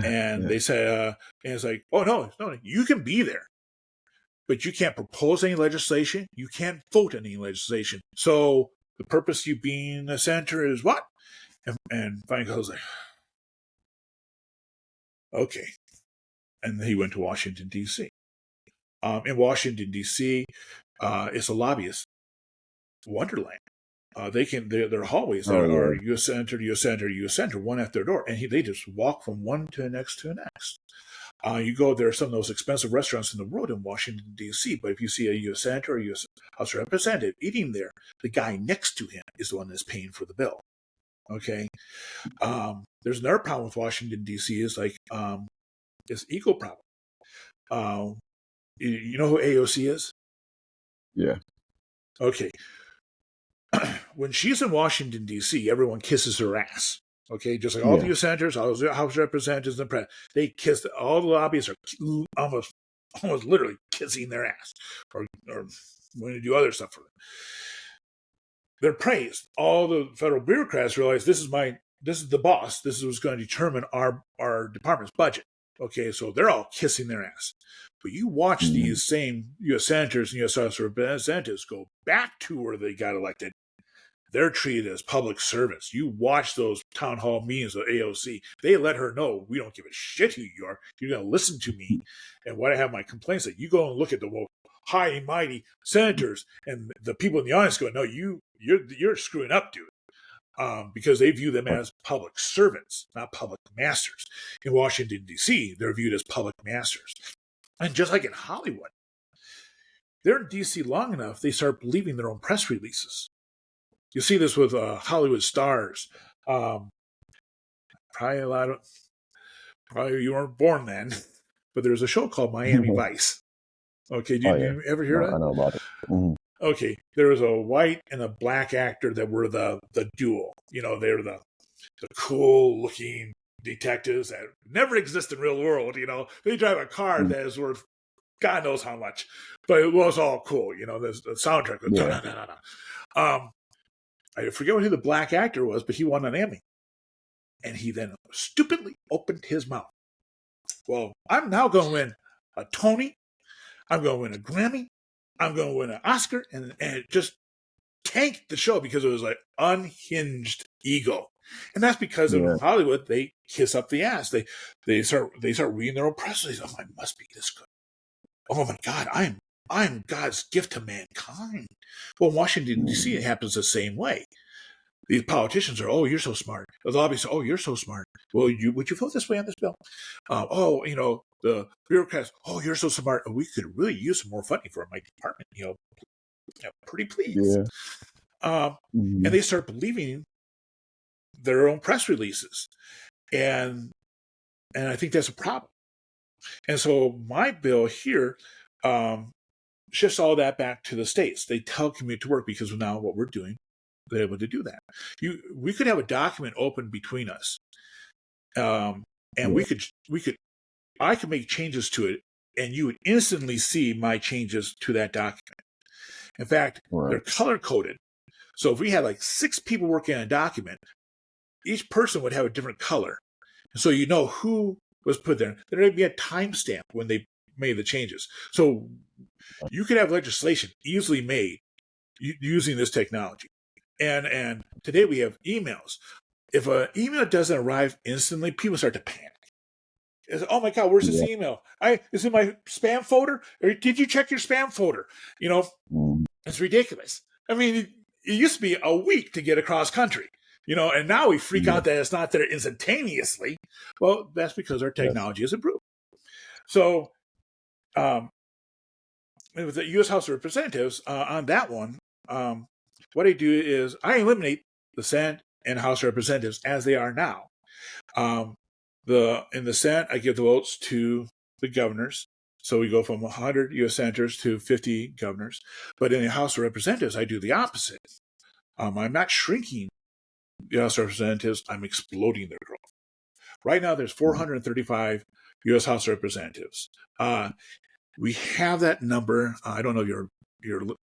And they say, and it's like, oh, no, you can be there, but you can't propose any legislation. You can't vote on any legislation. So the purpose of you being a senator is what? And Feingold's like, okay. And he went to Washington, D.C. In Washington, D.C., it's a lobbyist wonderland. Their hallways are U.S. Senator, U.S. Senator, U.S. Senator, one at their door, and they just walk from one to the next to the next. You go there, some of those expensive restaurants in the world in Washington, D.C., but if you see a U.S. Senator or a U.S. House Representative eating there, the guy next to him is the one that's paying for the bill. Okay? There's another problem with Washington, D.C. is like this ego problem. You know who AOC is? Yeah. Okay. When she's in Washington, D.C., everyone kisses her ass. Okay, just like all the U.S. senators, all the House representatives, and the president, they kiss. All the lobbyists are almost literally kissing their ass, or when they do other stuff for them. They're praised. All the federal bureaucrats realize this is the boss. This is what's going to determine our department's budget. Okay, so they're all kissing their ass. But you watch these same U.S. senators and U.S. House representatives go back to where they got elected. They're treated as public servants. You watch those town hall meetings of AOC. They let her know, we don't give a shit who you are. You're going to listen to me. And when I have my complaints, that you go and look at the high and mighty senators, and the people in the audience go, no, you're screwing up, dude. Because they view them as public servants, not public masters. In Washington, D.C., they're viewed as public masters. And just like in Hollywood, they're in D.C. long enough, they start believing their own press releases. You see this with Hollywood stars. Probably you weren't born then, but there's a show called Miami Vice. Okay, did you ever hear that? I know about it. Mm-hmm. Okay, there was a white and a black actor that were the duo. You know, they're the cool-looking detectives that never exist in real world. You know, they drive a car that is worth God knows how much, but it was all cool. There's the soundtrack. Yeah. I forget who the black actor was, but he won an Emmy. And he then stupidly opened his mouth. Well, I'm now going to win a Tony. I'm going to win a Grammy. I'm going to win an Oscar. And it just tanked the show because it was like unhinged ego. And that's because in Hollywood, they kiss up the ass. They start reading their own press releases. Oh, I must be this good. Oh my God, I'm God's gift to mankind. Well, in Washington, D.C., it happens the same way. These politicians are, oh, you're so smart. The lobbyists, oh, you're so smart. Well, would you vote this way on this bill? The bureaucrats, oh, you're so smart. We could really use some more funding for my department. Pretty please. And they start believing their own press releases, and I think that's a problem. And so my bill here shifts all that back to the states. They tell commute to work because now what we're doing, they're able to do that. We could have a document open between us, and I could make changes to it, and you would instantly see my changes to that document. In fact, they're color coded. So if we had like 6 people working on a document, each person would have a different color, and so you know who was put there. There would be a timestamp when they made the changes. So you could have legislation easily made using this technology. And today we have emails. If an email doesn't arrive instantly, people start to panic. It's, oh my God, where's this email? Is it my spam folder? Or did you check your spam folder? It's ridiculous. I mean, it used to be a week to get across country, and now we freak out that it's not there instantaneously. Well, that's because our technology has improved. So, with the U.S. House of Representatives, on that one, what I do is I eliminate the Senate and House of Representatives as they are now. In the Senate, I give the votes to the governors. So we go from 100 U.S. senators to 50 governors. But in the House of Representatives, I do the opposite. I'm not shrinking the House of Representatives. I'm exploding their growth. Right now, there's 435 U.S. House of Representatives. We have that number. I don't know if your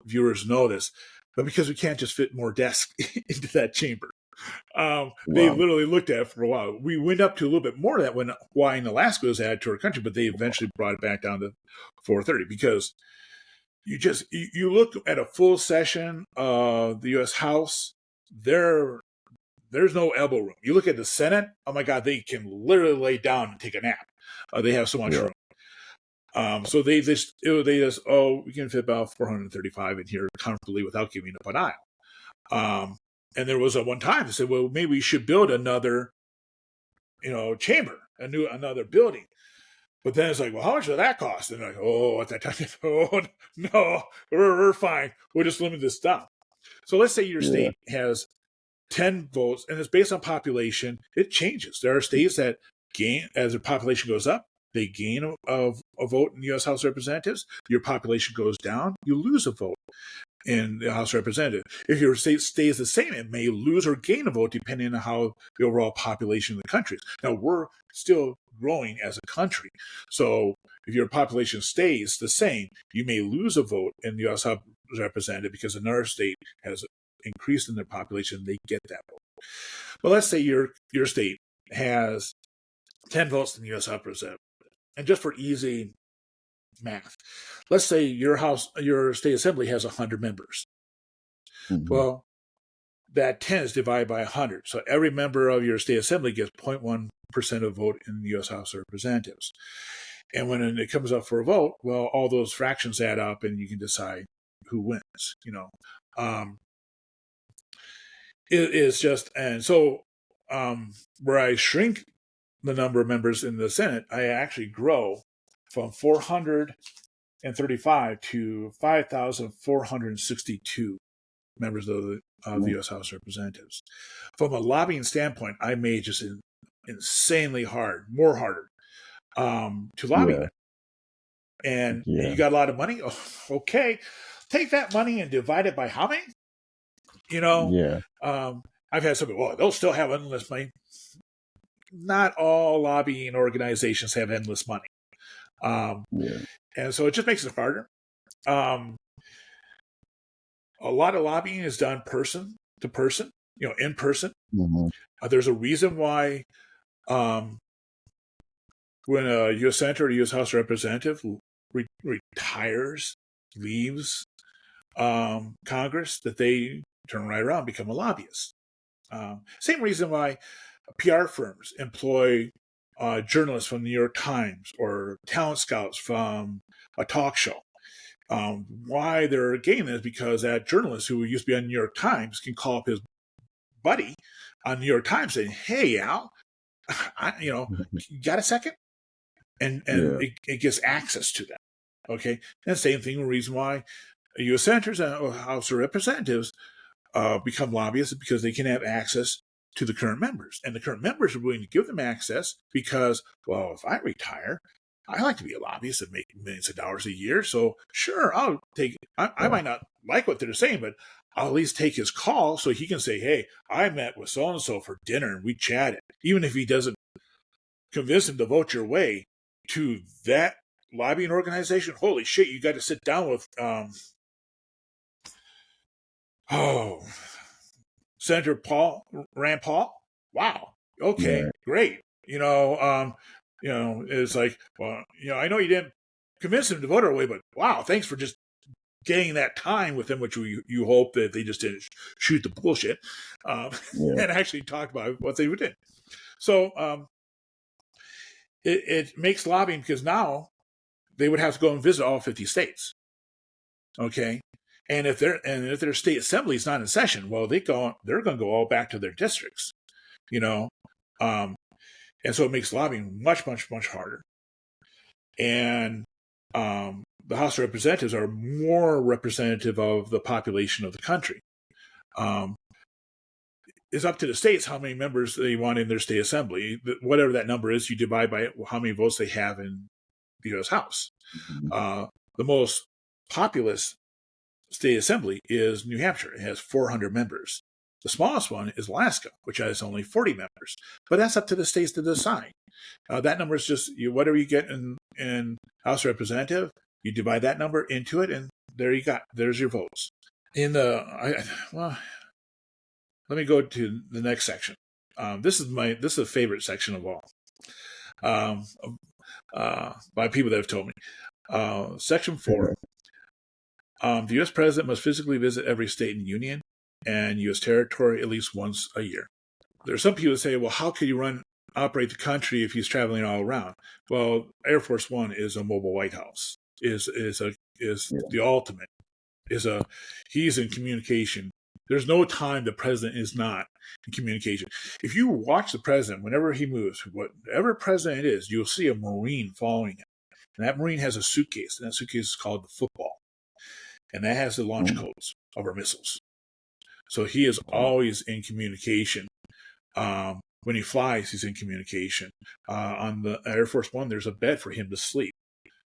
viewers know this, but because we can't just fit more desks into that chamber. They literally looked at it for a while. We went up to a little bit more of that when Hawaii and Alaska was added to our country, but they eventually brought it back down to 430 because you look at a full session of the U.S. House, there's no elbow room. You look at the Senate, oh my God, they can literally lay down and take a nap. They have so much room. So they just, we can fit about 435 in here comfortably without giving up an aisle. And there was one time they said, well, maybe we should build another, chamber, another building. But then it's like, well, how much will that cost? And they're like, at that time, no, we're fine. We'll just limit this down. So let's say your state has 10 votes, and it's based on population. It changes. There are states that gain as the population goes up. They gain a vote in the U.S. House of Representatives. Your population goes down, you lose a vote in the House of Representatives. If your state stays the same, it may lose or gain a vote depending on how the overall population of the country is. Now, we're still growing as a country. So if your population stays the same, you may lose a vote in the U.S. House of Representatives because another state has increased in their population, they get that vote. But let's say your state has 10 votes in the U.S. House of Representatives. And just for easy math, let's say your state assembly has 100 members. Well, that 10 is divided by 100. So every member of your state assembly gets 0.1% of vote in the U.S. House of Representatives. And when it comes up for a vote, well, all those fractions add up and you can decide who wins, It is just, and so where I shrink the number of members in the Senate, I actually grow from 435 to 5,462 members of the U.S. House of Representatives. From a lobbying standpoint, I made just insanely harder to lobby them. And you got a lot of money? Oh, okay. Take that money and divide it by how many? I've had somebody, well, they'll still have endless money. Not all lobbying organizations have endless money. Yeah. And so it just makes it harder. Um, a lot of lobbying is done person to person, in person. Mm-hmm. There's a reason why um, when a U.S. Senator or a U.S. House Representative retires, leaves Congress, that they turn right around and become a lobbyist. Same reason why PR firms employ journalists from the New York Times or talent scouts from a talk show. Why they're getting this, because that journalist who used to be on New York Times can call up his buddy on New York Times saying, "Hey, Al, you got a second?" And Yeah. it gets access to them. Okay, and same thing. The reason why U.S. senators and House of Representatives become lobbyists is because they can have access to the current members, and the current members are willing to give them access because, well, if I retire, I like to be a lobbyist and make millions of dollars a year. So sure, I'll take. I might not like what they're saying, but I'll at least take his call so he can say, "Hey, I met with so and so for dinner and we chatted." Even if he doesn't convince him to vote your way to that lobbying organization, holy shit, you got to sit down with Senator Rand Paul. Wow. Okay, Right. great. It's like, well, I know you didn't convince him to vote our way, but wow, thanks for just getting that time with him, which you hope that they just didn't shoot the bullshit, Yeah. and actually talk about what they did. So it makes lobbying, because now they would have to go and visit all 50 states. Okay. And if their state assembly is not in session, well, they're going to go all back to their districts, you know. And so it makes lobbying much, much, much harder. And the House of Representatives are more representative of the population of the country. It's up to the states how many members they want in their state assembly. Whatever that number is, you divide by how many votes they have in the U.S. House. Mm-hmm. The most populous state assembly is New Hampshire. It has 400 members. The smallest one is Alaska, which has only 40 members. But that's up to the states to decide. That number is just whatever you get in House Representative. You divide that number into it, and there you got. There's your votes. Let me go to the next section. This is a favorite section of all. By people that have told me. Section 4. The U.S. president must physically visit every state in the union and U.S. territory at least once a year. There are some people that say, well, how could you operate the country if he's traveling all around? Well, Air Force One is a mobile White House. Is the ultimate. He's in communication. There's no time the president is not in communication. If you watch the president, whenever he moves, whatever president it is, you'll see a Marine following him. And that Marine has a suitcase, and that suitcase is called the football. And that has the launch codes of our missiles. So he is always in communication. When he flies, he's in communication. On the Air Force One, there's a bed for him to sleep.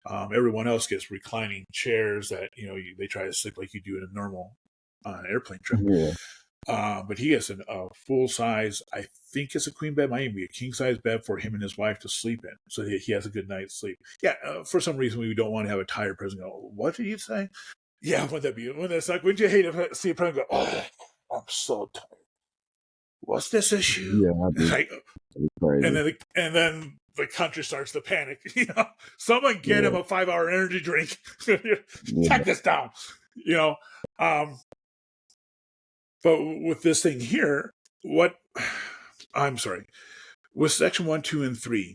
Everyone else gets reclining chairs that they try to sleep like you do in a normal airplane trip. Yeah. But he has a full size, I think it's a queen bed, might even be a king size bed for him and his wife to sleep in, so he has a good night's sleep. Yeah, for some reason we don't want to have a tired president go, "What did you say?" Yeah, wouldn't that's like, wouldn't you hate to see a president go, "Oh, I'm so tired. What's this issue?" Yeah. Like, and then the country starts to panic. Someone get him a 5-hour energy drink. Type this down. But with this thing here, with section 1, 2, and 3,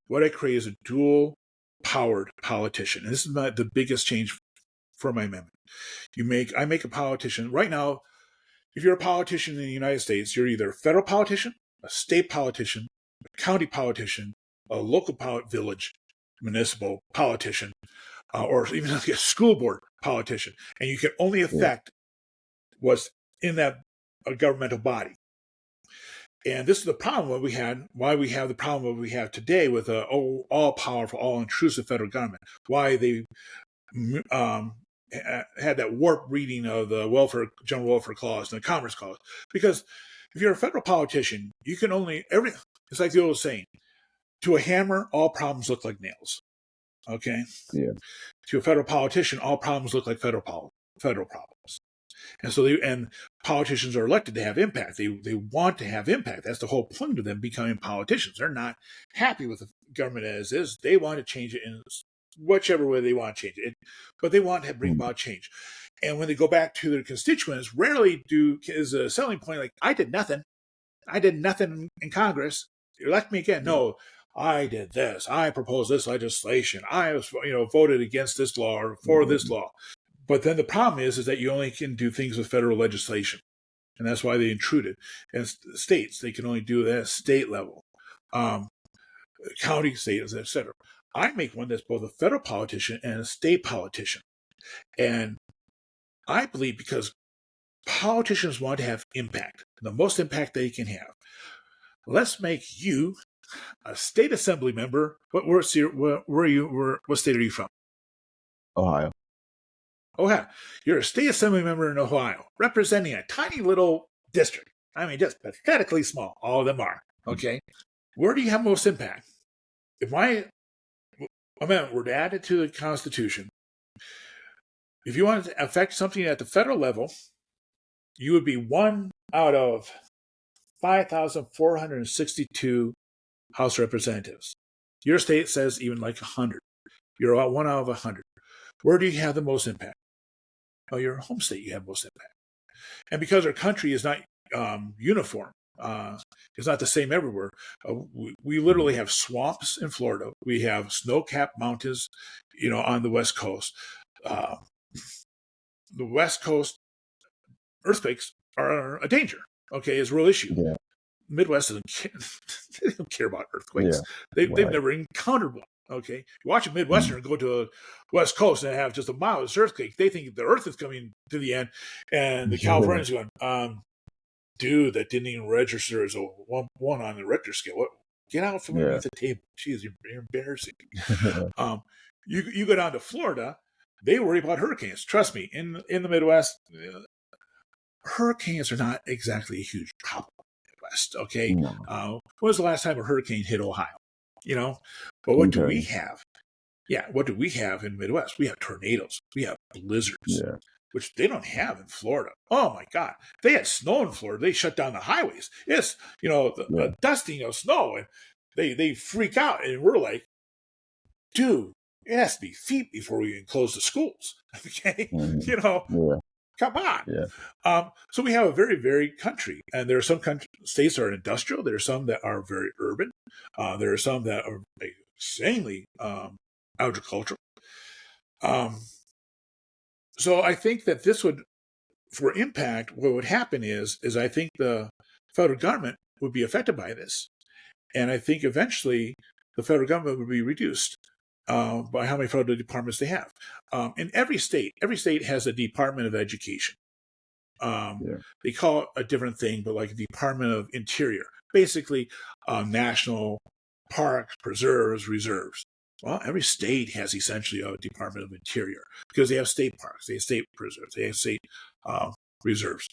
what I create is a dual-powered politician. And this is the biggest change for my amendment. I make a politician. Right now, if you're a politician in the United States, you're either a federal politician, a state politician, a county politician, a local village, municipal politician, or even a school board politician. And you can only affect what's in that governmental body. And this is the problem why we have the problem that we have today with all-powerful, all-intrusive federal government, why they had that warped reading of the General Welfare Clause and the Commerce Clause. Because if you're a federal politician, you can it's like the old saying, to a hammer, all problems look like nails. Okay. Yeah. To a federal politician, all problems look like federal problems. And so politicians are elected to have impact. They want to have impact. That's the whole point of them becoming politicians. They're not happy with the government as is. They want to change it in whichever way they want to change it. But they want to bring Mm. about change. And when they go back to their constituents, rarely is a selling point like, I did nothing. I did nothing in Congress. Elect me again. Yeah. No, I did this. I proposed this legislation. I was, voted against this law or for this law. But then the problem is that you only can do things with federal legislation. And that's why they intruded. And states, they can only do that at state level, county, state, etc. I make one that's both a federal politician and a state politician. And I believe because politicians want to have impact, the most impact they can have. Let's make you a state assembly member. What state are you from? Ohio. Ohio. You're a state assembly member in Ohio, representing a tiny little district. I mean, just pathetically small. All of them are. Okay. Where do you have most impact? If my amendment were to add it to the Constitution, if you wanted to affect something at the federal level, you would be one out of 5,462 House representatives. Your state says even like 100. You're one out of 100. Where do you have the most impact? Oh, your home state, you have most impact. And because our country is not uniform, it's not the same everywhere. We literally have swamps in Florida. We have snow-capped mountains, on the West Coast. The West Coast earthquakes are a danger. Okay, it's a real issue. Yeah. Midwest doesn't care. They don't care about earthquakes. Yeah. They've never encountered one. Okay, you watch a Midwestern go to a West Coast and have just a mildest earthquake. They think the Earth is coming to the end, and the Californians going, dude, that didn't even register as a one on the Richter scale. What? Get out from underneath the table. Jeez, you're embarrassing. You go down to Florida, they worry about hurricanes. Trust me, in the Midwest, hurricanes are not exactly a huge problem in the Midwest. Okay, No. when was the last time a hurricane hit Ohio? But what do we have? Yeah, what do we have in the Midwest? We have tornadoes. We have blizzards, which they don't have in Florida. Oh my God, they had snow in Florida. They shut down the highways. It's the dusting of snow, and they freak out, and we're like, dude, it has to be feet before we can close the schools. Okay, come on. Yeah. So we have a very varied country, and there are some states that are industrial. There are some that are very urban. There are some that are insanely agricultural. So I think that this would, for impact, what would happen is I think the federal government would be affected by this, and I think eventually the federal government would be reduced by how many federal departments they have. In every state has a Department of Education. They call it a different thing, but like a Department of Interior, basically national parks, preserves, reserves. Well, every state has essentially a Department of Interior because they have state parks, they have state preserves, they have state reserves.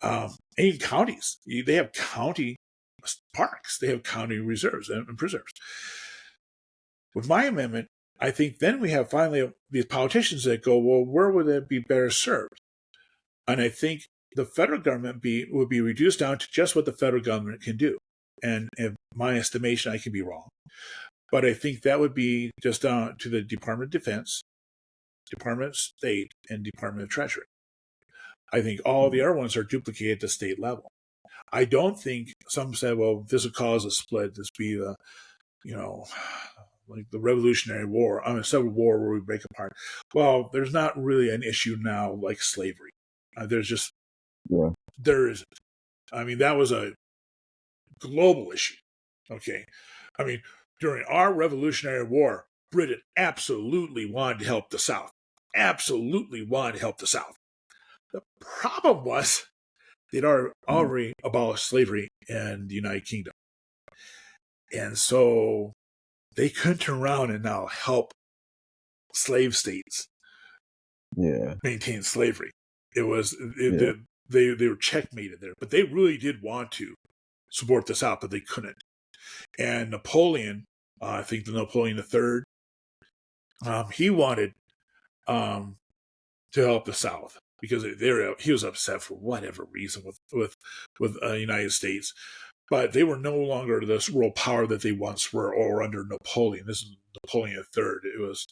And even counties, they have county parks, they have county reserves and preserves. With my amendment, I think then we have finally these politicians that go, well, where would it be better served? And I think the federal government would be reduced down to just what the federal government can do. And in my estimation, I could be wrong. But I think that would be just down to the Department of Defense, Department of State, and Department of Treasury. I think all the other ones are duplicated at the state level. I don't think some said, well, this would cause a split. This be the, like the Revolutionary War, Civil War where we break apart. Well, there's not really an issue now like slavery. There isn't. I mean, that was a global issue. Okay. I mean, during our Revolutionary War, Britain absolutely wanted to help the South. Absolutely wanted to help the South. The problem was they'd already abolished slavery in the United Kingdom. And so they couldn't turn around and now help slave states maintain slavery. It was they were checkmated there, but they really did want to support the South, but they couldn't. And Napoleon, I think the Napoleon III, He wanted to help the South because he was upset for whatever reason with United States, but they were no longer this world power that they once were, or under Napoleon. This is Napoleon III. It was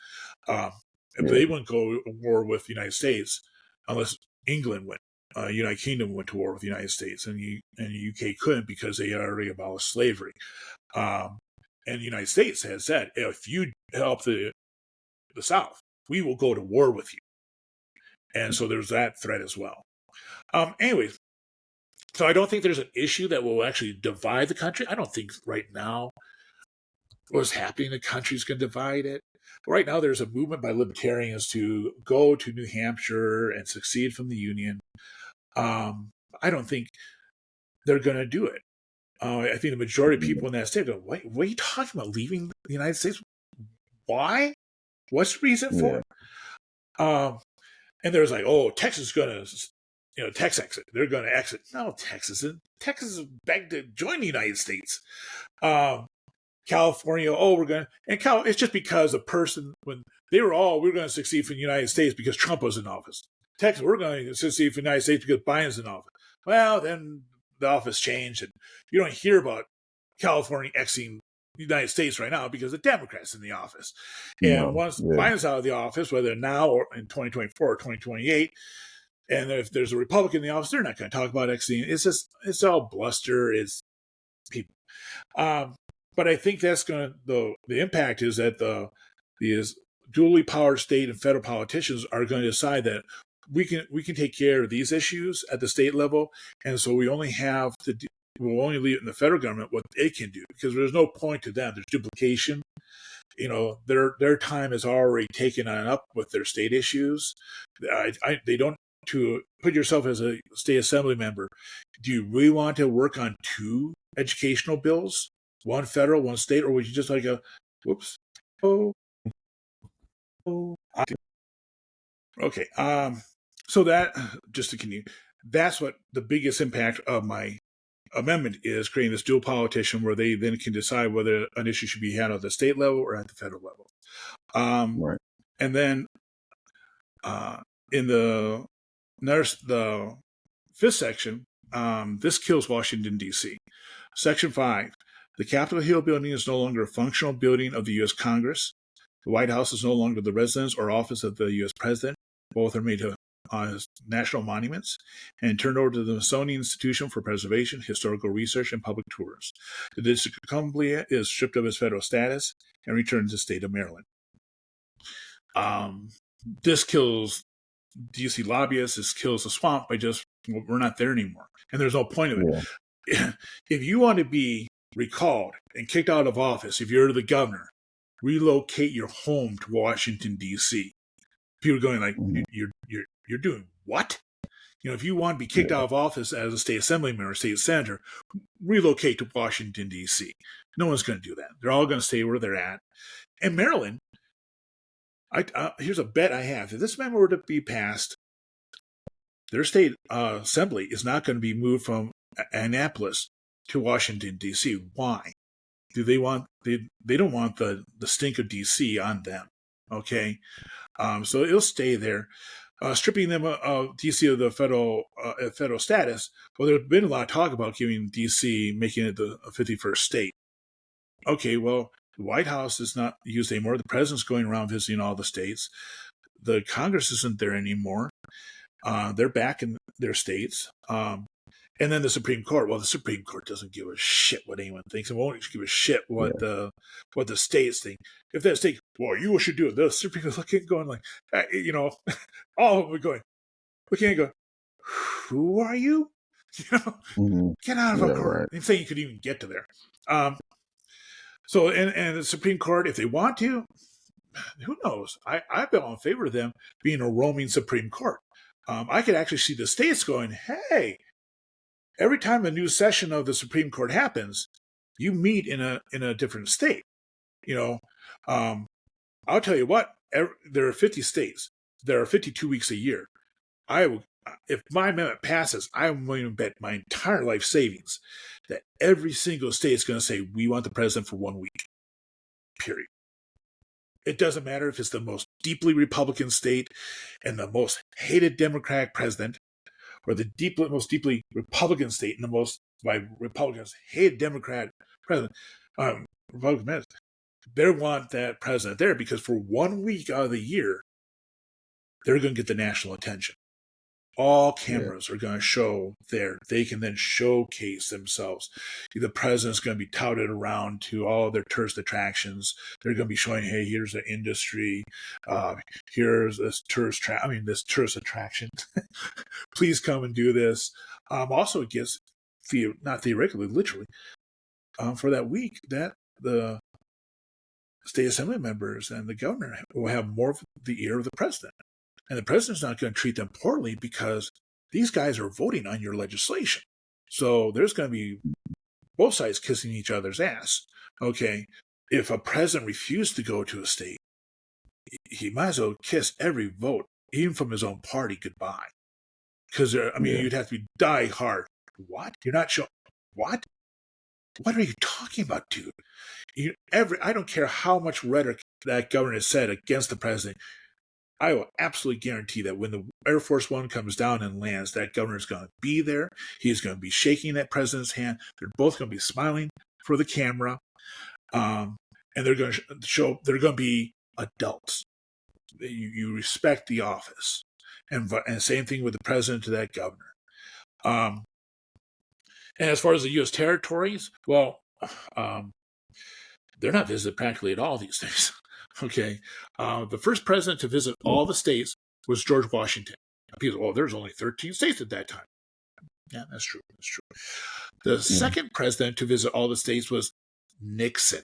they wouldn't go to war with the United States unless England went. United Kingdom went to war with the United States, and the UK couldn't because they had already abolished slavery. And the United States had said, if you help the South, we will go to war with you. And so there's that threat as well. Anyways, so I don't think there's an issue that will actually divide the country. I don't think right now what's happening in the country is going to divide it. Right now, there's a movement by libertarians to go to New Hampshire and secede from the Union. I don't think they're going to do it. I think the majority of people in that state go, what are you talking about, leaving the United States? Why? What's the reason for it? And there's like, oh, Texas is going to, Tex exit. They're going to exit. No, Texas is begged to join the United States. California, it's just because a person, when they were we're going to succeed from the United States because Trump was in office. Texas, we're going to succeed from the United States because Biden's in office. Well, then the office changed, and you don't hear about California exiting the United States right now because the Democrats in the office. And once Biden's out of the office, whether now or in 2024 or 2028, and if there's a Republican in the office, they're not going to talk about exiting. It's all bluster. It's people. But I think that's going to the impact is that these duly powered state and federal politicians are going to decide that we can take care of these issues at the state level, and so we'll only leave it in the federal government what they can do, because there's no point to them. There's duplication. Their time is already taken on up with their state issues. They don't. To put yourself as a state assembly member, do you really want to work on two educational bills? One federal, one state, or would you just like okay. So that, just to continue, that's what the biggest impact of my amendment is, creating this dual politician where they then can decide whether an issue should be handled at the state level or at the federal level. Right. And then in the fifth section, this kills Washington, D.C. Section 5. The Capitol Hill building is no longer a functional building of the U.S. Congress. The White House is no longer the residence or office of the U.S. President. Both are made as national monuments and turned over to the Smithsonian Institution for Preservation, Historical Research, and Public Tours. The District of Columbia is stripped of its federal status and returned to the state of Maryland. This kills D.C. lobbyists. This kills the swamp by just, we're not there anymore. And there's no point of it. Yeah. If you want to be recalled and kicked out of office, if you're the governor, relocate your home to Washington, D.C. People are going like, you're doing what? If you want to be kicked out of office as a state assemblyman or state senator, relocate to Washington, D.C. No one's going to do that. They're all going to stay where they're at. And Maryland, here's a bet I have. If this amendment were to be passed, their state assembly is not going to be moved from Annapolis to Washington, D.C. Why? Do they want? They don't want the stink of D.C. on them. Okay, so it'll stay there. Stripping them of D.C. of the federal status. Well, there's been a lot of talk about giving D.C. making it the 51st state. Okay, well, the White House is not used anymore. The president's going around visiting all the states. The Congress isn't there anymore. They're back in their states. And then the Supreme Court. Well, the Supreme Court doesn't give a shit what anyone thinks. It won't give a shit what the states think. If that state, well, you should do it. The Supreme Court looking, going like, all of them are going, looking and go, who are you? Get out of our court. Right. And saying you could even get to there. So, and the Supreme Court, if they want to, who knows? I've been in favor of them being a roaming Supreme Court. I could actually see the states going, hey, every time a new session of the Supreme Court happens, you meet in a different state. I'll tell you what, there are 50 states. There are 52 weeks a year. If my amendment passes, I'm willing to bet my entire life savings that every single state is going to say, we want the president for 1 week. Period. It doesn't matter if it's the most deeply Republican state and the most hated Democratic president, or the most deeply Republican state and the most by Republicans hated Democrat president. Republican they want that president there because for 1 week out of the year, they're going to get the national attention. All cameras are going to show there. They can then showcase themselves. The president's going to be touted around to all their tourist attractions. They're going to be showing, hey, here's the industry. Here's this this tourist attraction. Please come and do this. Also, it gets, not theoretically, literally, for that week, that the state assembly members and the governor will have more of the ear of the president. And the president's not going to treat them poorly because these guys are voting on your legislation. So there's going to be both sides kissing each other's ass. Okay, if a president refused to go to a state, he might as well kiss every vote, even from his own party, goodbye. Because, you'd have to be die hard. What? You're not sure? What? What are you talking about, dude? I don't care how much rhetoric that governor has said against the president. I will absolutely guarantee that when the Air Force One comes down and lands, that governor is going to be there. He's going to be shaking that president's hand. They're both going to be smiling for the camera. And they're going to show, they're going to be adults. You respect the office. And same thing with the president to that governor. And as far as the U.S. territories, well, they're not visited practically at all these days. Okay. The first president to visit all the states was George Washington. People, there's only 13 states at that time. Yeah, that's true. That's true. The second president to visit all the states was Nixon.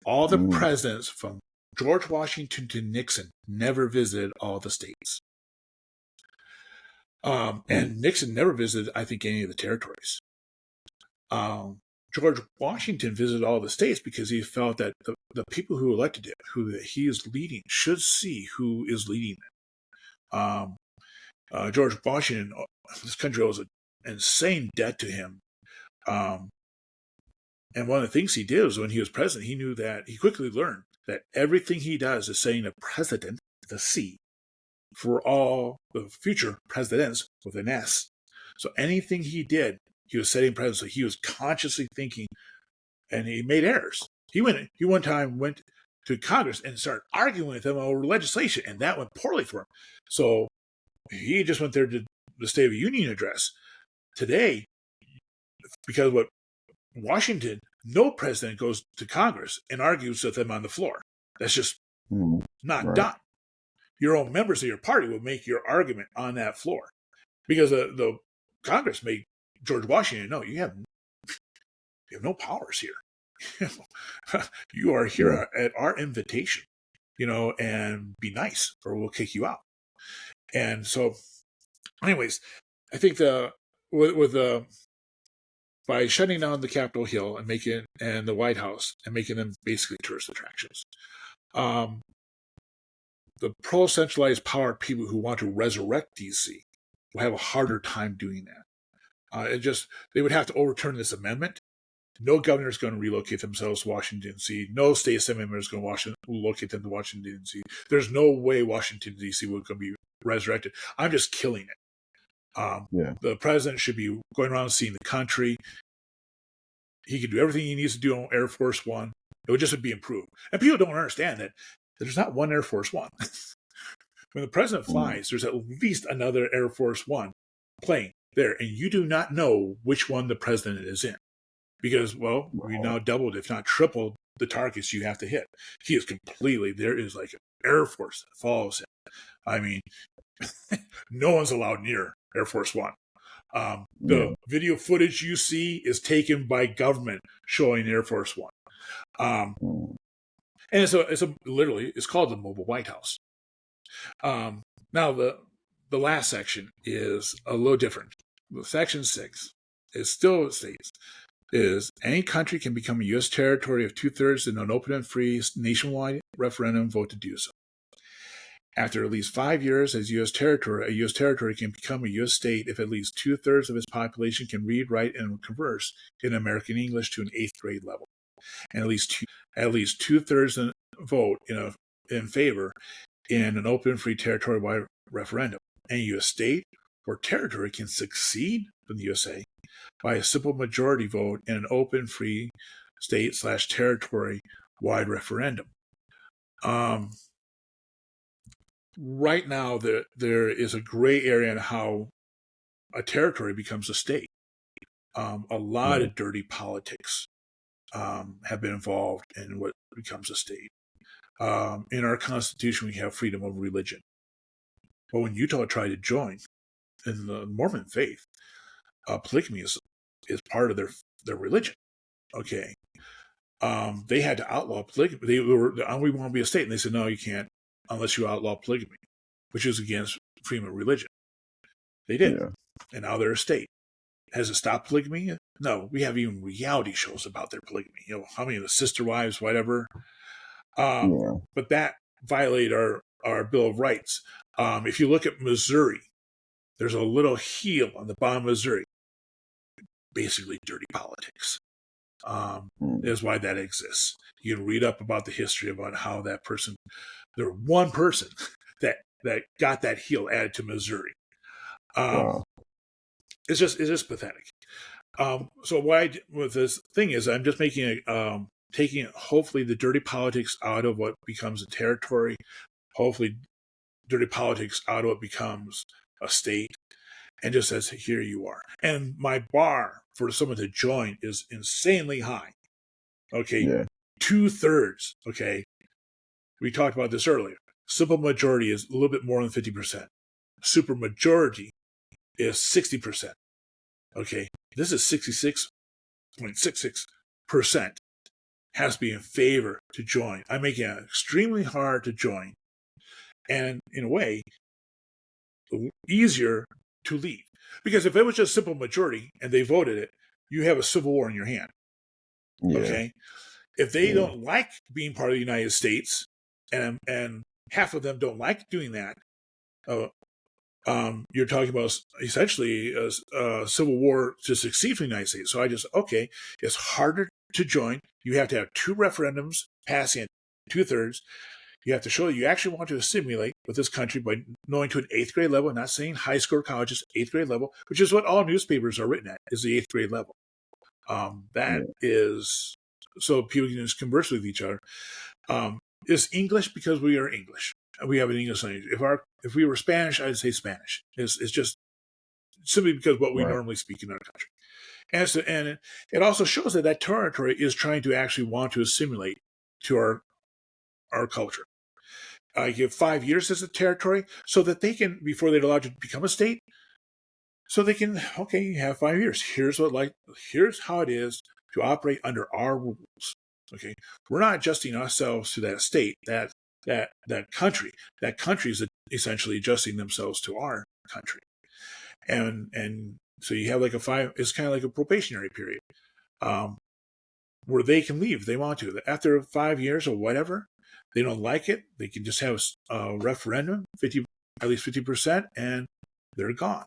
All the presidents from George Washington to Nixon never visited all the states. And Nixon never visited, I think, any of the territories. George Washington visited all the states because he felt that the people who elected him, who he is leading, should see who is leading them. George Washington, this country owes an insane debt to him. And one of the things he did was when he was president, he quickly learned that everything he does is saying a president, the C, for all the future presidents with an S. So anything he did, he was setting precedent. So he was consciously thinking, and he made errors. He one time went to Congress and started arguing with them over legislation, and that went poorly for him. So he just went there to the State of the Union address. Today, because what Washington, no president goes to Congress and argues with them on the floor. That's just not done. Your own members of your party will make your argument on that floor, because the Congress made George Washington know you have no powers here. You are here at our invitation, and be nice or we'll kick you out. And so, anyways, I think by shutting down the Capitol Hill and the White House and making them basically tourist attractions, the pro-centralized power people who want to resurrect DC will have a harder time doing that. They would have to overturn this amendment. No governor is going to relocate themselves to Washington, D.C. No state assembly member is going to relocate them to Washington, D.C. There's no way Washington, D.C. will be resurrected. I'm just killing it. The president should be going around seeing the country. He can do everything he needs to do on Air Force One. It would just be improved. And people don't understand that there's not one Air Force One. When the president flies, there's at least another Air Force One plane there, and you do not know which one the president is in. Because, we now doubled, if not tripled, the targets you have to hit. He is there is like an Air Force that follows him. No one's allowed near Air Force One. The video footage you see is taken by government showing Air Force One. And it's called the Mobile White House. Now, the last section is a little different. Section 6 still states any country can become a U.S. territory if 2/3 in an open and free nationwide referendum vote to do so. After at least 5 years as a U.S. territory can become a U.S. state if at least 2/3 of its population can read, write, and converse in American English to an 8th grade level, and at least 2/3 vote in favor in an open, free, territory-wide referendum. Any U.S. state or territory can secede from the USA by a simple majority vote in an open, free, state/territory-wide referendum. Right now, there is a gray area in how a territory becomes a state. A lot of dirty politics have been involved in what becomes a state. In our Constitution, we have freedom of religion. But when Utah tried to join in the Mormon faith, polygamy is part of their religion. Okay. They had to outlaw polygamy. We want to be a state. And they said, no, you can't unless you outlaw polygamy, which is against freedom of religion. They did. Yeah. And now they're a state. Has it stopped polygamy? No. We have even reality shows about their polygamy. How many of the sister wives, whatever. But that violated our Bill of Rights. If you look at Missouri, there's a little heel on the bottom of Missouri. Basically dirty politics. Is why that exists. You can read up about the history about how that person, there was one person that got that heel added to Missouri. It's just pathetic. So what I did with this thing is I'm just making taking hopefully the dirty politics out of what becomes a territory, hopefully dirty politics out of what becomes a state, and just says, here you are. And my bar for someone to join is insanely high. Okay. Yeah. 2/3. Okay. We talked about this earlier. Simple majority is a little bit more than 50%. Super majority is 60%. Okay. This is 66.66% has to be in favor to join. I'm making it extremely hard to join. And in a way, easier to leave. Because if it was just simple majority and they voted it, you have a civil war in your hand. Yeah. Okay? If they don't like being part of the United States, and half of them don't like doing that, you're talking about essentially a civil war to succeed from the United States. So it's harder to join. You have to have 2 referendums passing at 2/3. You have to show that you actually want to assimilate with this country by knowing to an 8th grade level, not saying high school or college, just 8th grade level, which is what all newspapers are written at, is the 8th grade level. Is so people can just converse with each other. It's English because we are English. We have an English language. If we were Spanish, I'd say Spanish. It's just simply because what we normally speak in our country. And it also shows that territory is trying to actually want to assimilate to our culture. I give 5 years as a territory so that they can, before they're allowed to become a state, so they can, you have 5 years. Here's how it is to operate under our rules. Okay. We're not adjusting ourselves to that state, that country. That country is essentially adjusting themselves to our country. And so you have it's kind of like a probationary period, where they can leave if they want to. After 5 years or whatever, they don't like it, they can just have a referendum, at least 50%, and they're gone.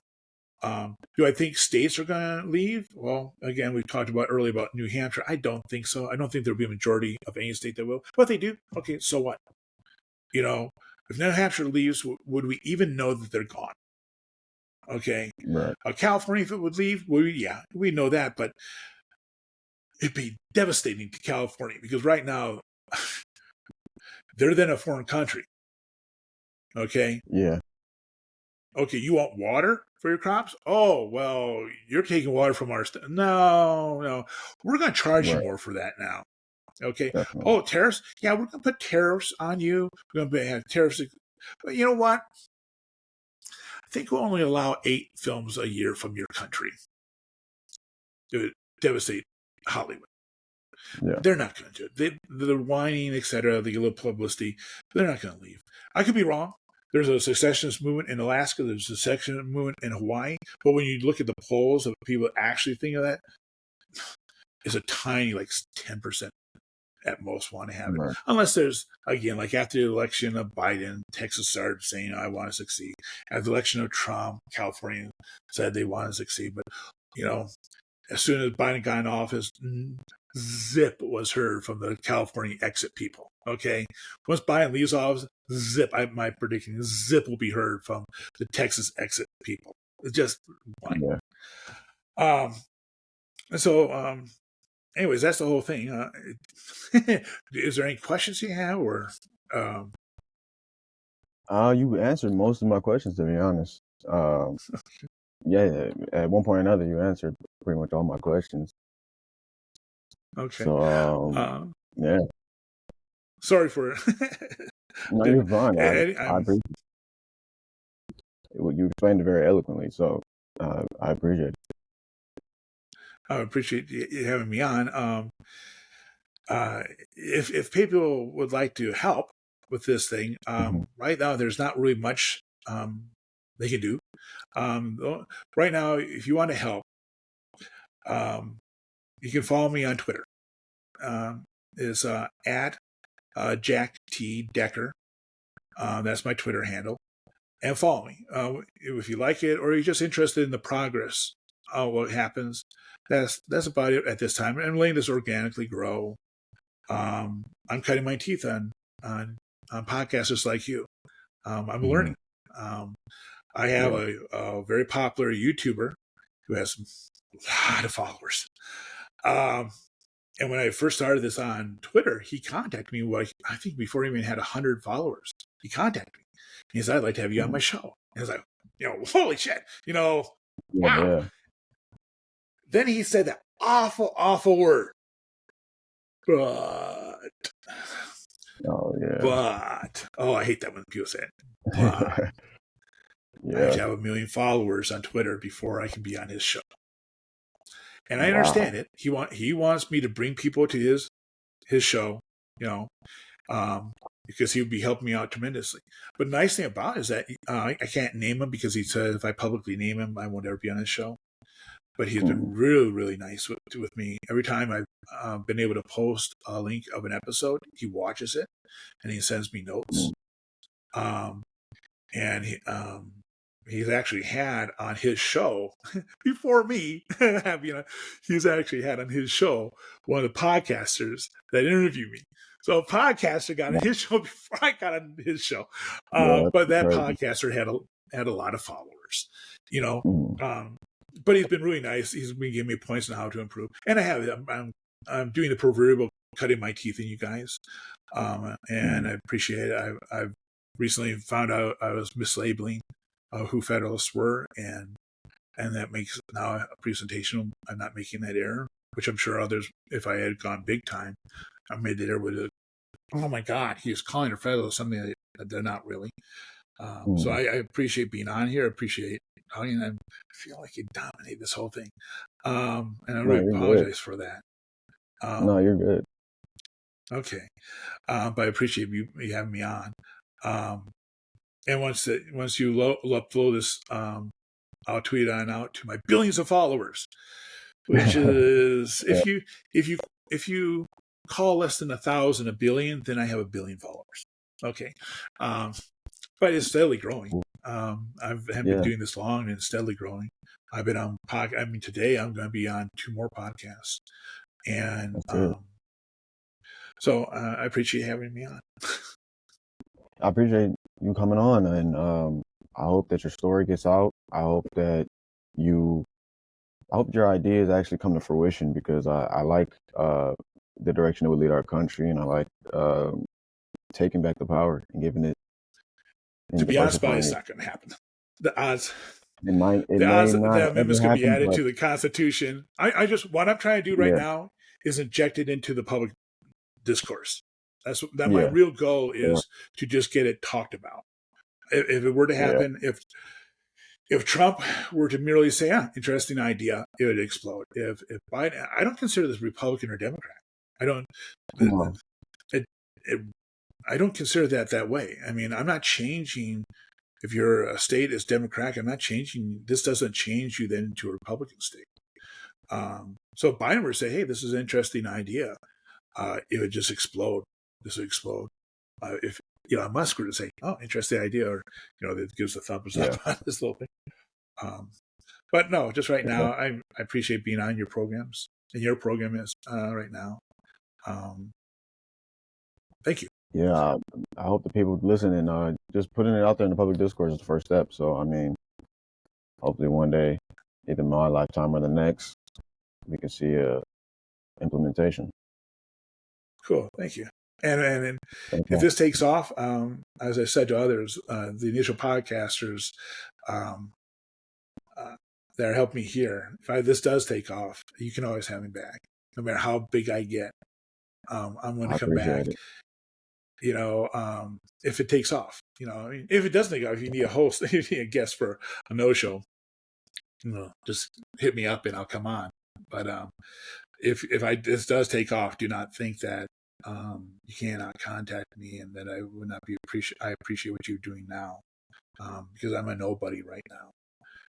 Do I think states are going to leave? Well, again, we've talked about earlier about New Hampshire. I don't think so. I don't think there'll be a majority of any state that will. But if they do, okay, so what? If New Hampshire leaves, would we even know that they're gone? Okay. Right. California, if it would leave, we know that, but it'd be devastating to California because right now they're then a foreign country. Okay. Yeah. Okay, you want water for your crops? Oh, well, you're taking water from our No. We're going to charge you more for that now. Okay. Definitely. Oh, tariffs? Yeah, we're going to put tariffs on you. We're going to have tariffs. But you know what? I think we'll only allow 8 films a year from your country. It would devastate Hollywood. Yeah. They're not going to do it. They're whining, etc. They get a little publicity. They're not going to leave. I could be wrong. There's a secessionist movement in Alaska. There's a secessionist movement in Hawaii. But when you look at the polls of people that actually think of that, it's a tiny, 10% at most want to have it. Right. Unless there's, again, after the election of Biden, Texas started saying, I want to succeed. After the election of Trump, California said they want to succeed. But, as soon as Biden got in office, zip was heard from the California exit people. Okay, once Biden leaves off, zip. My prediction is zip will be heard from the Texas exit people. It's just blank. Yeah. So, anyways, that's the whole thing. Is there any questions you have, or? You answered most of my questions, to be honest. Yeah, at one point or another, you answered pretty much all my questions. Okay. So, yeah. Sorry for. No, you're fine. I I'm, appreciate it. You explained it very eloquently, so I appreciate it. I appreciate you having me on. If people would like to help with this thing, right now there's not really much they can do. Right now, if you want to help, you can follow me on Twitter. It's at Jack T. Decker. That's my Twitter handle. And follow me. If you like it or you're just interested in the progress of what happens, that's about it at this time. I'm letting this organically grow. I'm cutting my teeth on podcasters like you. I'm learning. I have a very popular YouTuber who has a lot of followers. And when I first started this on Twitter, he contacted me, like, I think before he even had 100 followers. He contacted me. He said, I'd like to have you on my show. And I was like, holy shit, wow. Yeah. Then he said that awful, awful word. But, I hate that when people say it. But I have to have 1 million followers on Twitter before I can be on his show. And I understand it. He wants me to bring people to his show, because he would be helping me out tremendously. But the nice thing about it is that I can't name him because he said if I publicly name him, I won't ever be on his show. But he's been really, really nice with me. Every time I've been able to post a link of an episode, he watches it and he sends me notes. And he's actually had on his show before me, he's actually had on his show one of the podcasters that interviewed me. So a podcaster got on his show before I got on his show. But that podcaster had a lot of followers, but he's been really nice. He's been giving me points on how to improve. And I'm doing the proverbial cutting my teeth in you guys. And I appreciate it. I've recently found out I was mislabeling who Federalists were, and that makes now a presentation. I'm not making that error, which I'm sure others, if I had gone big time, I made that error with it. Oh my God, he was calling a Federalist something that they're not really. So I appreciate being on here. I appreciate talking. I feel like you dominate this whole thing, and I really apologize for that. No, you're good. Okay, but I appreciate you having me on. And once you upload this, I'll tweet on out to my billions of followers, which is if you call less than 1,000 a billion, then I have 1 billion followers. Okay, but it's steadily growing. I haven't been doing this long, and it's steadily growing. I've been on today I'm going to be on 2 more podcasts, and so I appreciate having me on. I appreciate you coming on, and I hope that your story gets out. I hope your ideas actually come to fruition, because I like the direction it would lead our country, and I like taking back the power and giving it. To be honest, but it's not going to happen. The odds. The odds that amendment's going to be added to the Constitution. What I'm trying to do right now is inject it into the public discourse. My real goal is to just get it talked about. If it were to happen, if Trump were to merely say, interesting idea, it would explode. If Biden, I don't consider this Republican or Democrat. I don't consider that way. I mean, I'm not changing. If your state is Democratic, I'm not changing. This doesn't change you then into a Republican state. So if Biden were to say, hey, this is an interesting idea, it would just explode. This would explode. If Elon Musk were to say, oh, interesting idea, or, that gives a thumbs up on this little thing. But no, just right now, I appreciate being on your programs. and your program is right now. Thank you. Yeah, I hope the people listening, just putting it out there in the public discourse is the first step. So, I mean, hopefully one day, either my lifetime or the next, we can see a implementation. Cool. Thank you. And Thank if you. this takes off, as I said to others, the initial podcasters that helped me here, if this does take off, you can always have me back. No matter how big I get, I'm going I to come back. appreciate it. If it takes off, if it doesn't take off, if you need a host, if you need a guest for a no-show, just hit me up and I'll come on. But if this does take off, do not think that you cannot contact me and that I would not be I appreciate what you're doing now, because I'm a nobody right now.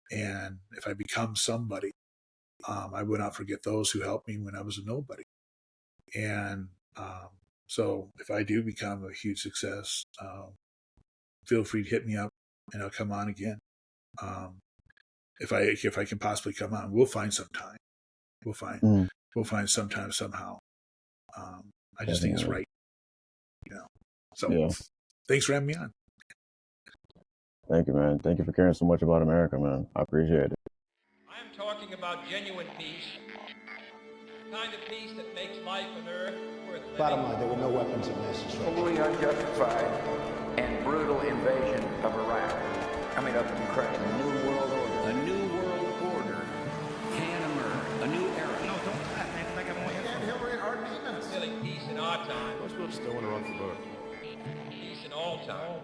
And if I become somebody, I would not forget those who helped me when I was a nobody. And so if I do become a huge success, feel free to hit me up and I'll come on again. If I can possibly come on, we'll find some time. We'll find some time somehow. I just think it's right. So yeah. Thanks for having me on. Thank you, man. Thank you for caring so much about America, man. I appreciate it. I'm talking about genuine peace, the kind of peace that makes life on earth worth living. Bottom line, there were no weapons of mass destruction. Totally unjustified and brutal invasion of Iraq coming up in Ukraine. A new world order. A new world order can emerge. A new era. No, don't clap, man, because I got more info. And Hillary are demons. Really, peace in our time. Most people still want to run for vote. Peace in all time.